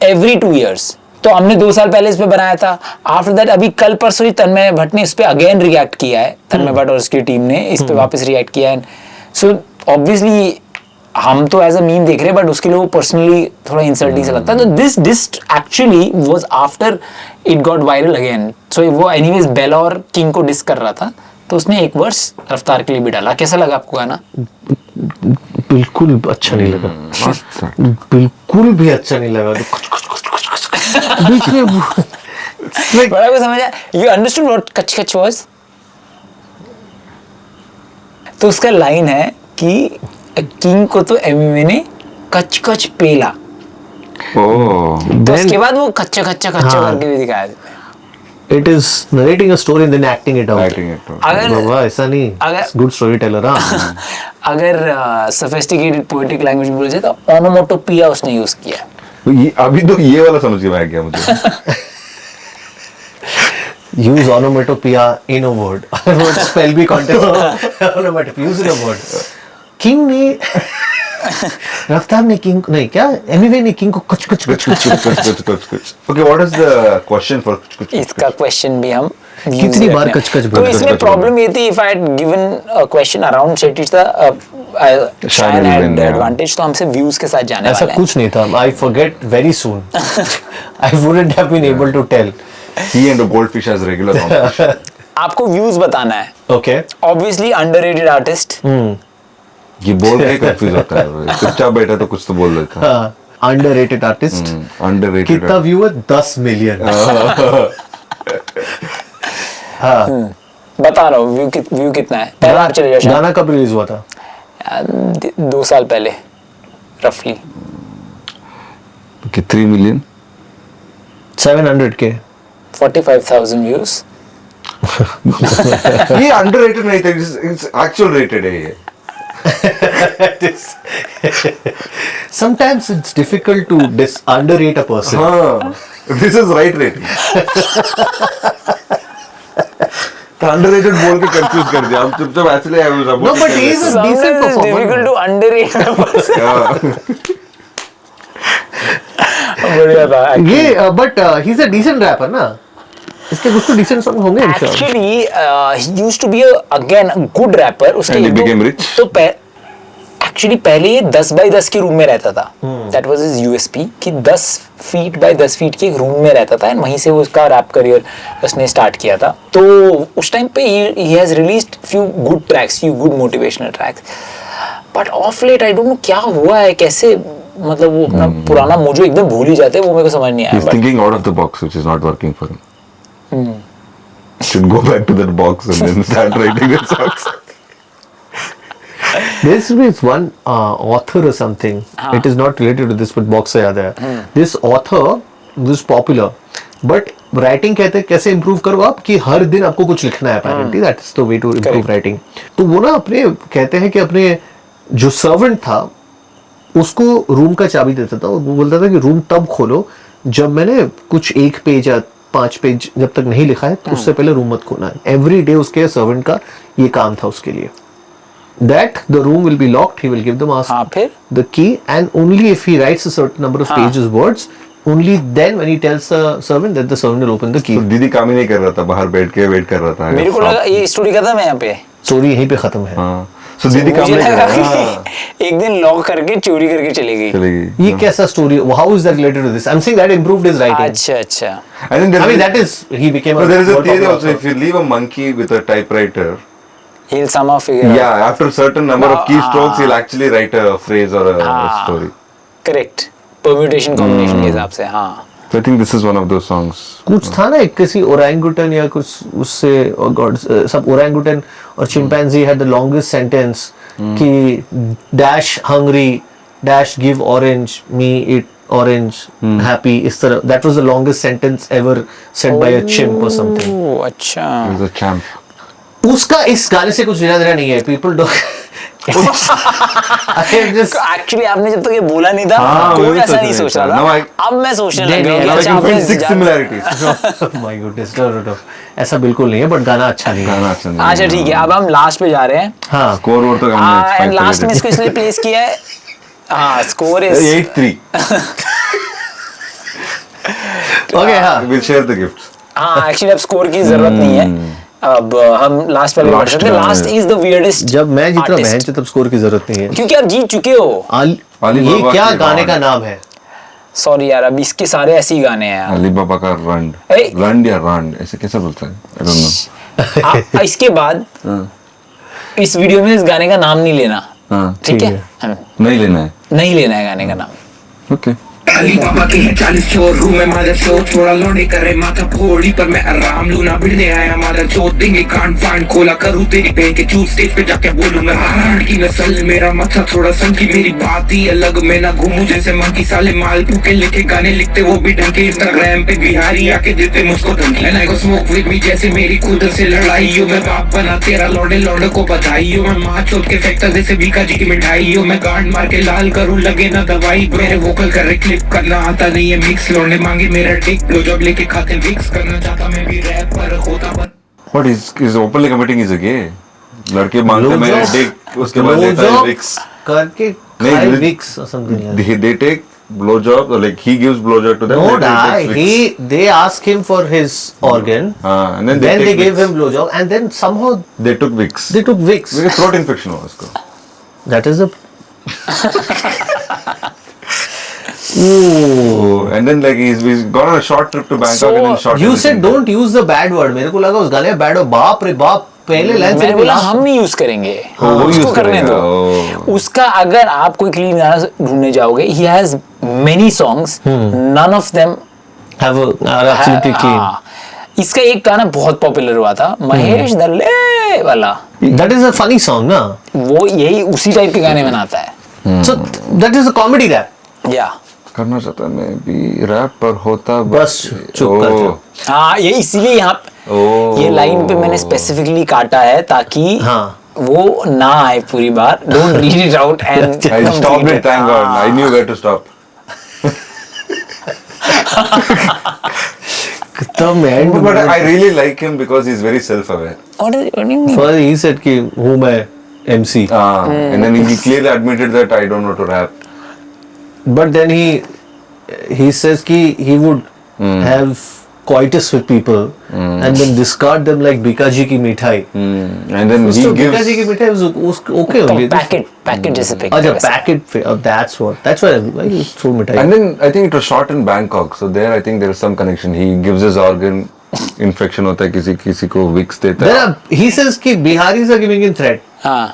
Speaker 1: every 2 years. तो हमने 2 साल पहले इस पे बनाया था. आफ्टर दैट अभी कल परसों ही तन्मय भट्ट ने इस पे अगेन रिएक्ट किया है. तन्मय भट्ट और उसकी टीम ने इस पे वापस रिएक्ट किया है. सो ऑब्वियसली हम तो एज अ मीम देख रहे हैं बट उसके लिए वो पर्सनली थोड़ा इंसल्टिंग सा लगता है. तो this diss actually was after it got viral again. So वो एनीवेज बेला और किंग को डिस कर रहा था तो उसने एक वर्स रफ्तार के लिए भी डाला. कैसा लगा आपको गाना?
Speaker 3: बिल्कुल अच्छा नहीं लगा. बिल्कुल भी अच्छा नहीं लगा. बीच में
Speaker 1: बड़ा कुछ समझ आया. यू अंडरस्टूड व्हाट कच कच वाज? तो उसका लाइन है कि किंग को तो एमएमए ने कच कच पेला.
Speaker 2: Oh.
Speaker 1: तो उसके बाद वो कच्चा कच्चा कच्चा
Speaker 3: हाँ.
Speaker 1: करके भी दिखाया.
Speaker 3: it is narrating a story and then acting it out.
Speaker 2: Acting it out.
Speaker 1: अगर
Speaker 3: बाबा ऐसा नहीं.
Speaker 1: अगर-
Speaker 3: Good storyteller हाँ.
Speaker 1: अगर sophisticated poetic language में बोला जाए तो onomatopoeia उसने यूज किया.
Speaker 2: तो ये अभी तो ये वाला समझ के मैं गया मुझे.
Speaker 3: Use onomatopoeia in a word. Word spell भी contest. Onomatopoeia use in a word. King ने रफ्तार ने किंग नहीं क्या एमिवे ने किंग को कुछ कुछ कुछ कुछ.
Speaker 2: Okay, what is the question for कुछ?
Speaker 1: इसका क्वेश्चन भी हम
Speaker 3: कितनी बार कच कच
Speaker 1: तो इसमें प्रॉब्लम ये थी if I had given a question around Shetty था शायद
Speaker 2: win, yeah.
Speaker 1: एडवांटेज तो हमसे व्यूज के साथ जाने
Speaker 3: ऐसा
Speaker 1: वाले हैं.
Speaker 3: कुछ नहीं था. I forget very soon. I wouldn't have been able to tell.
Speaker 2: He and the goldfish has regular competition.
Speaker 1: आपको व्यूज बताना है.
Speaker 3: Okay.
Speaker 1: Obviously underrated artist.
Speaker 2: ये बोल के कंफ्यूज होता है. चुपचाप बैठा तो कुछ तो बोल देता है.
Speaker 3: हाँ. Underrated artist.
Speaker 2: Underrated.
Speaker 3: कितना व्यूअर 10 मिलियन.
Speaker 1: बता रहा हूँ व्यू कितना है. पहला आप चले जाओ.
Speaker 3: गाना कब रिलीज हुआ था?
Speaker 1: 2 साल पहले रफली.
Speaker 2: कि 3 million.
Speaker 3: 700K.
Speaker 1: 45,000 व्यूज.
Speaker 2: ये underrated नहीं था. It's actual rated है ये.
Speaker 3: Sometimes it's difficult to underrate a person.
Speaker 2: हाँ. This is right rating. तो underrated बोल के कंफ्यूज कर दिया. हम चुपचाप actually I was about
Speaker 3: No, but he is a decent
Speaker 1: Sometimes it's
Speaker 3: performer.
Speaker 1: difficult to underrate a person.
Speaker 2: Yeah.
Speaker 1: बढ़िया था.
Speaker 3: ये but he is a decent rapper ना. इसके कुछ तो डिसेंट सॉन्ग होंगे इंशाल्लाह.
Speaker 1: Actually, he used to be again a good rapper. उसके
Speaker 2: And he
Speaker 1: एक दो-
Speaker 2: became rich.
Speaker 1: तो एक्चुअली पहले ये 10 बाई 10 के रूम में रहता था. दैट वाज हिज यूएसपी कि 10 फीट बाय 10 फीट के एक रूम में रहता था. एंड वहीं से वो उसका रैप करियर उसने स्टार्ट किया था. तो उस टाइम पे he has released few good tracks, few good motivational tracks. But of late I don't know क्या हुआ है, कैसे मतलब वो अपना पुराना मोजो एकदम भूल ही जाते हैं. वो मेरे को समझ नहीं आया.
Speaker 2: He's thinking out of the box, which is not working for him. Should go back to that box and then start writing the songs.
Speaker 3: There is one author or something. It is not related to this, but box से याद है. This author was popular, but writing कहते हैं कैसे improve करो आप कि हर दिन आपको कुछ लिखना है. Apparently that is the way to improve writing. तो वो ना अपने कहते हैं कि अपने जो servant था उसको रूम का चाबी देता था. वो बोलता था कि रूम तब खोलो जब मैंने कुछ 1 पेज या 5 पेज जब तक नहीं लिखा है तो उससे पहले रूम मत खोना है। एवरी डे उसके सर्वेंट का ये काम था उसके लिए, that the room will be locked, he will give the master
Speaker 1: फिर
Speaker 3: the key, and only if he writes a certain number of pages words, only then when he tells the servant that the servant will open the key.
Speaker 2: तो दीदी काम ही नहीं कर रहा था, बाहर बैठ के वेट कर रहा था।
Speaker 1: मेरे को लगा ये स्टोरी खत्म है यहाँ पे।
Speaker 3: स्टोरी यहीं पे खत्म है।
Speaker 2: हाँ, so दीदी काम
Speaker 1: मुझे
Speaker 2: नहीं कर
Speaker 1: लगा
Speaker 2: रहा था।
Speaker 1: कि एक दिन लॉक करके चोरी करके चली गई।
Speaker 2: चलेगी।
Speaker 3: ये कैसा story? How is that related to this? I'm saying that improved his writing.
Speaker 1: अच्छा
Speaker 2: I think
Speaker 3: I mean that is he became.
Speaker 2: But there is a
Speaker 3: world
Speaker 2: theory
Speaker 3: popular
Speaker 2: also. If you leave a monkey with a typewriter,
Speaker 1: he'll somehow figure out।
Speaker 2: yeah, after a certain number of keystrokes, he'll actually write a phrase or a story.
Speaker 1: Correct, permutation combination के हिसाब से। हाँ,
Speaker 2: So I think this is one of those songs.
Speaker 3: कुछ था ना एक किसी ओरंगुटन या कुछ उससे, oh God, सब ओरंगुटन और chimpanzee had the longest sentence कि dash hungry dash give orange me eat orange happy, इस तरह। that was the longest sentence ever said by a chimp or something.
Speaker 1: ओह अच्छा।
Speaker 2: He's a champ.
Speaker 3: उसका इस गाने से कुछ लेना देना नहीं है। people don't
Speaker 1: एक्चुअली आपने जब तक ये बोला नहीं था
Speaker 2: हाँ,
Speaker 1: कोई
Speaker 2: वही
Speaker 1: ऐसा
Speaker 2: सोच
Speaker 1: नहीं
Speaker 2: रहा
Speaker 1: सोच
Speaker 2: था।
Speaker 1: रहा
Speaker 2: Now
Speaker 1: था। अब मैं सोचने
Speaker 3: नहीं,
Speaker 1: लगा
Speaker 3: नहीं,
Speaker 1: कि
Speaker 3: I
Speaker 1: अच्छा
Speaker 2: I can
Speaker 1: आपने
Speaker 2: find 6 similarities.
Speaker 3: my goodness, no. ऐसा बिल्कुल नहीं है, बट गाना अच्छा नहीं है।
Speaker 2: गाना अच्छा नहीं है।
Speaker 1: अच्छा ठीक है, अब हम लास्ट पे जा रहे हैं।
Speaker 3: हाँ,
Speaker 2: Score वोर तो हमने
Speaker 1: एंड लास्ट में इसको इसलिए प्लेस किया है, हाँ स्कोर इज
Speaker 2: 8-3.
Speaker 3: okay, हाँ।
Speaker 2: We'll share the gifts.
Speaker 1: हाँ एक्चुअली अब स्कोर की जरूरत नहीं है, अब हम लास्ट वाले बढ़ सकते हैं। Last is the weirdest.
Speaker 3: जब मैं जीत रहा बहन तब स्कोर की जरूरत नहीं है,
Speaker 1: क्योंकि आप जीत चुके हो।
Speaker 2: अली
Speaker 3: ये
Speaker 2: बाबा
Speaker 3: क्या
Speaker 2: की
Speaker 3: गाने
Speaker 2: रंड।
Speaker 3: का नाम है?
Speaker 1: सॉरी यार, अब इसके सारे ऐसे ही गाने हैं यार।
Speaker 2: अली बाबा का रंड,
Speaker 1: ए!
Speaker 2: रंड या रंड ऐसे कैसे बोलता है? I don't know.
Speaker 1: इसके बाद इस वीडियो में इस गाने का नाम नहीं लेना,
Speaker 2: हाँ,
Speaker 1: ठीक है?
Speaker 2: नहीं लेना है।
Speaker 1: नहीं लेना है गाने का नाम।
Speaker 2: Okay.
Speaker 4: अली बाबा के हैं 40 चोर, रूम में मादर चोर, थोड़ा लौड़े करे माथा फोड़ी, पर मैं आराम लूं ना भिड़ने आया मादर चोर। देंगे कान फान खोला करूं तेरी बहन के चूत, स्टेज पे जाके बोलूंगा हार्ड की नस्ल, मेरा माथा थोड़ा संकी, मेरी बात ही अलग, मैं ना घूमूं जैसे मंकी, साले माल के लिखे गाने लिखते वो भी ढंग के, इंस्टाग्राम पे बिहारी आके देते मुझको धमकी। And I go smoke with me जैसे मेरी खुद से लड़ाई हो, मैं बाप बना तेरा लौड़े लौड़े को बधाई हो, मैं माँ चोट के फैक्टर जैसे बीका जी की मिठाई हो, मैं गांड मार के लाल करूं लगे ना दवाई, मेरे वोकल कर रहे क्लिप करना आता नहीं है मिक्स, लौंडे मांगे मेरा टिक, लो जॉब लेके खाते विक्स, करना चाहता मैं भी रैप पर होता पर।
Speaker 2: What is openly committing is a gay? लड़के मांगते
Speaker 3: Blowjob?
Speaker 2: मेरे dick, उसके बाद लेता है
Speaker 3: Blowjob
Speaker 2: विक्स.
Speaker 3: करके
Speaker 2: नहीं,
Speaker 3: खाए
Speaker 2: this-
Speaker 3: Vicks or something like that.
Speaker 2: They take blowjob, or like he gives blowjob to them.
Speaker 3: No,
Speaker 2: they take Vicks.
Speaker 3: they ask him for his organ,
Speaker 2: And then
Speaker 3: then
Speaker 2: take
Speaker 3: they gave
Speaker 2: Vicks.
Speaker 3: him blowjob, and then somehow
Speaker 2: They took Vicks.
Speaker 3: they took Vicks.
Speaker 2: Because throat infection हुआ उसको.
Speaker 3: That is a
Speaker 2: Oh, and then like he's gone on a short trip to Bangkok and then shot.
Speaker 3: you said
Speaker 2: everything.
Speaker 3: don't use the bad word. मेरे को लगा उस गाने में bad हो, बाप रे बाप, पहले लाइन
Speaker 1: मैंने बोला हम नहीं यूज करेंगे,
Speaker 2: वो
Speaker 1: उसको
Speaker 2: use
Speaker 1: करने
Speaker 2: करेगा,
Speaker 1: दो। उसका अगर आप कोई क्लीन गाना ढूंढने जाओगे, he has many songs, none of them
Speaker 3: have are absolutely clean.
Speaker 1: हाँ, इसका एक गाना बहुत पॉपुलर हुआ था, महेश दल्ले वाला,
Speaker 3: That is a funny song, ना?
Speaker 1: वो यही उसी टाइप के गाने बनाता है।
Speaker 3: So that is a comedy rap.
Speaker 1: या
Speaker 2: करना चाहता मैं भी रैप पर होता
Speaker 3: बस चुप कर जाओ।
Speaker 1: हाँ, ये इसीलिए यहाँ ये लाइन पे मैंने स्पेसिफिकली काटा है ताकि
Speaker 3: हाँ।
Speaker 1: वो ना आए पूरी बार। Don't read it out and
Speaker 2: I stopped it, thank God. I knew where to stop.
Speaker 3: कितना man
Speaker 2: But I really like him because he's very self-aware.
Speaker 1: what do you mean?
Speaker 3: First he said कि हूँ मैं MC,
Speaker 2: And then he clearly admitted that I don't know to rap.
Speaker 3: but then he says कि he would have coitus with people and then discard them like Bikaji की मिठाई.
Speaker 2: And then he
Speaker 3: So
Speaker 2: gives.
Speaker 3: Bikaji की मिठाई was okay only.
Speaker 1: Packet जैसे pick
Speaker 3: अच्छा packet, that's why I throw मिठाई.
Speaker 2: And then I think it was shot in Bangkok. So there I think there is some connection. He gives his organ infection होता है, किसी को Vicks देता
Speaker 3: Then
Speaker 2: है.
Speaker 3: he says कि Biharis are giving him threat.
Speaker 1: हाँ,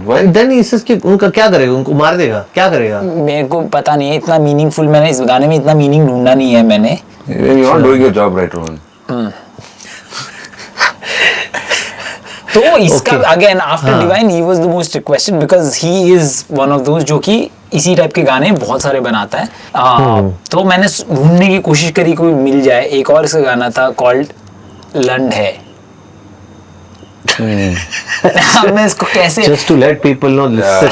Speaker 2: Why?
Speaker 3: And then he says कि उनका क्या करेगा, उनको मार देगा, क्या करेगा?
Speaker 1: मेरे को पता नहीं है, इतना मीनिंगफुल मैंने इस गाने में इतना मीनिंग ढूंढा नहीं है मैंने।
Speaker 2: You're not doing your job right, Rohan.
Speaker 1: तो इसका again after divine he was the most requested because he is one of those जो कि इसी टाइप के गाने बहुत सारे बनाता है। तो मैंने ढूंढने की कोशिश करी कोई मिल जाए। एक और इसका गाना था कॉल्ड लंड है, अब मैं इसको कैसे
Speaker 3: Just to let people know, listen.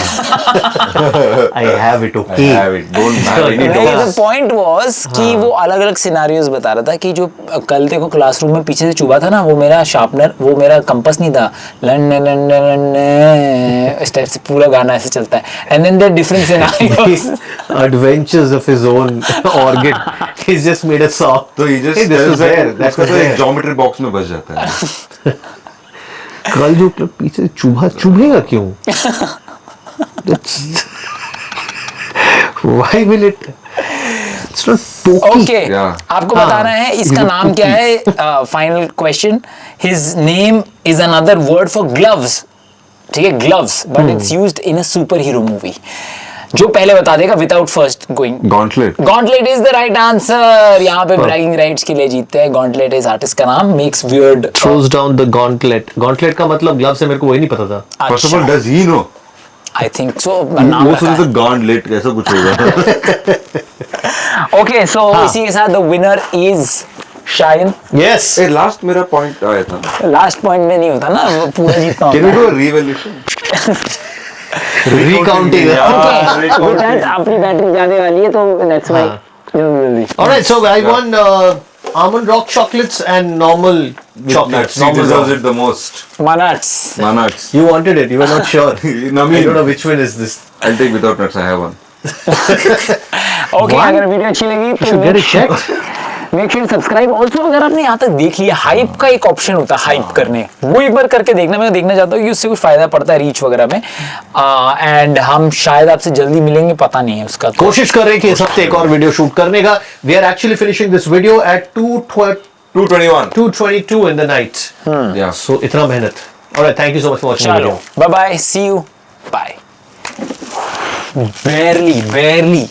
Speaker 3: I have it,
Speaker 2: I
Speaker 3: okay.
Speaker 2: have it. Don't have any
Speaker 1: नहीं,
Speaker 2: doubts.
Speaker 1: the point was कि वो अलग अलग सिनारियोज बता रहा था कि जो कल तेरे को क्लासरूम में पीछे से चुभा था ना, वो मेरा शार्पनर, वो मेरा कंपास नहीं था। लन्ने लन्ने लन्ने इस टाइप से पूरा गाना ऐसे चलता है। And then there are different scenarios.
Speaker 3: Adventures of his own organ. He's just made a song.
Speaker 2: तो he just
Speaker 3: Hey, this
Speaker 2: tells
Speaker 3: was
Speaker 2: that
Speaker 3: there. That
Speaker 2: उसका
Speaker 3: was
Speaker 2: तो एक
Speaker 3: there.
Speaker 2: ज्योमेट्री बॉक्स में बच जाता है.
Speaker 3: कल जो पीछे चुभेगा क्यों? Why will it? It's not pokey.
Speaker 1: Okay,
Speaker 2: Yeah.
Speaker 1: आपको बताना है इसका नाम क्या है? Final question. His name is another word for gloves. ठीक है, gloves, but it's used in a superhero movie. जो पहले बता देगा without first going.
Speaker 2: Gauntlet.
Speaker 1: Gauntlet is the right answer. यहाँ पे bragging rights के लिए जीतते हैं. Gauntlet is artist का नाम. Makes weird.
Speaker 3: Throws down the gauntlet. Gauntlet का मतलब gloves है, मेरे को वही नहीं पता था.
Speaker 2: First of all, does he know?
Speaker 1: I think so. नाम
Speaker 2: वो
Speaker 1: रखा
Speaker 2: सोचता
Speaker 1: है.
Speaker 2: गॉन्टलेट कैसा कुछ होगा.
Speaker 1: Okay, so इसी के साथ the winner is Shayan.
Speaker 3: Yes.
Speaker 2: ए लास्ट मेरा पॉइंट आया था.
Speaker 1: लास्ट पॉइंट में नहीं होता ना, वो पूरा जीतना
Speaker 2: Can
Speaker 1: होता
Speaker 2: we
Speaker 1: है.
Speaker 2: do a revolution?
Speaker 3: Recounting.
Speaker 1: Good hand, अपनी बैटिंग जाने वाली है तो that's why. जल्दी.
Speaker 3: All right, so I won almond rock chocolates and normal chocolates.
Speaker 2: She
Speaker 3: Normal
Speaker 2: deserves
Speaker 3: rock.
Speaker 2: it the most.
Speaker 1: Nuts.
Speaker 2: Nuts.
Speaker 3: You wanted it. You were not sure.
Speaker 2: No,
Speaker 3: I don't know which one is this.
Speaker 2: I'll take without nuts. I have one.
Speaker 1: Okay, अगर video अच्छी लगी तो
Speaker 3: Should get it checked.
Speaker 1: Make sure subscribe. Also अगर आपने यहाँ तक देख लिया, हाइप का एक ऑप्शन होता है हाइप करने, वो एक बार करके देखना. मैं देखना चाहता हूँ कि उससे कुछ फायदा पड़ता है रीच वगैरह में. एंड हम शायद आपसे जल्दी मिलेंगे, पता नहीं है उसका.
Speaker 3: कोशिश कर रहे हैं कि इस हफ्ते एक और वीडियो शूट करने का. We are actually finishing this video at 2:22 in the night.
Speaker 2: Yeah.
Speaker 3: So इतना मेहनत. Alright, thank you so much for watching the
Speaker 1: चलो
Speaker 3: video.
Speaker 1: Bye bye, see you, bye. barely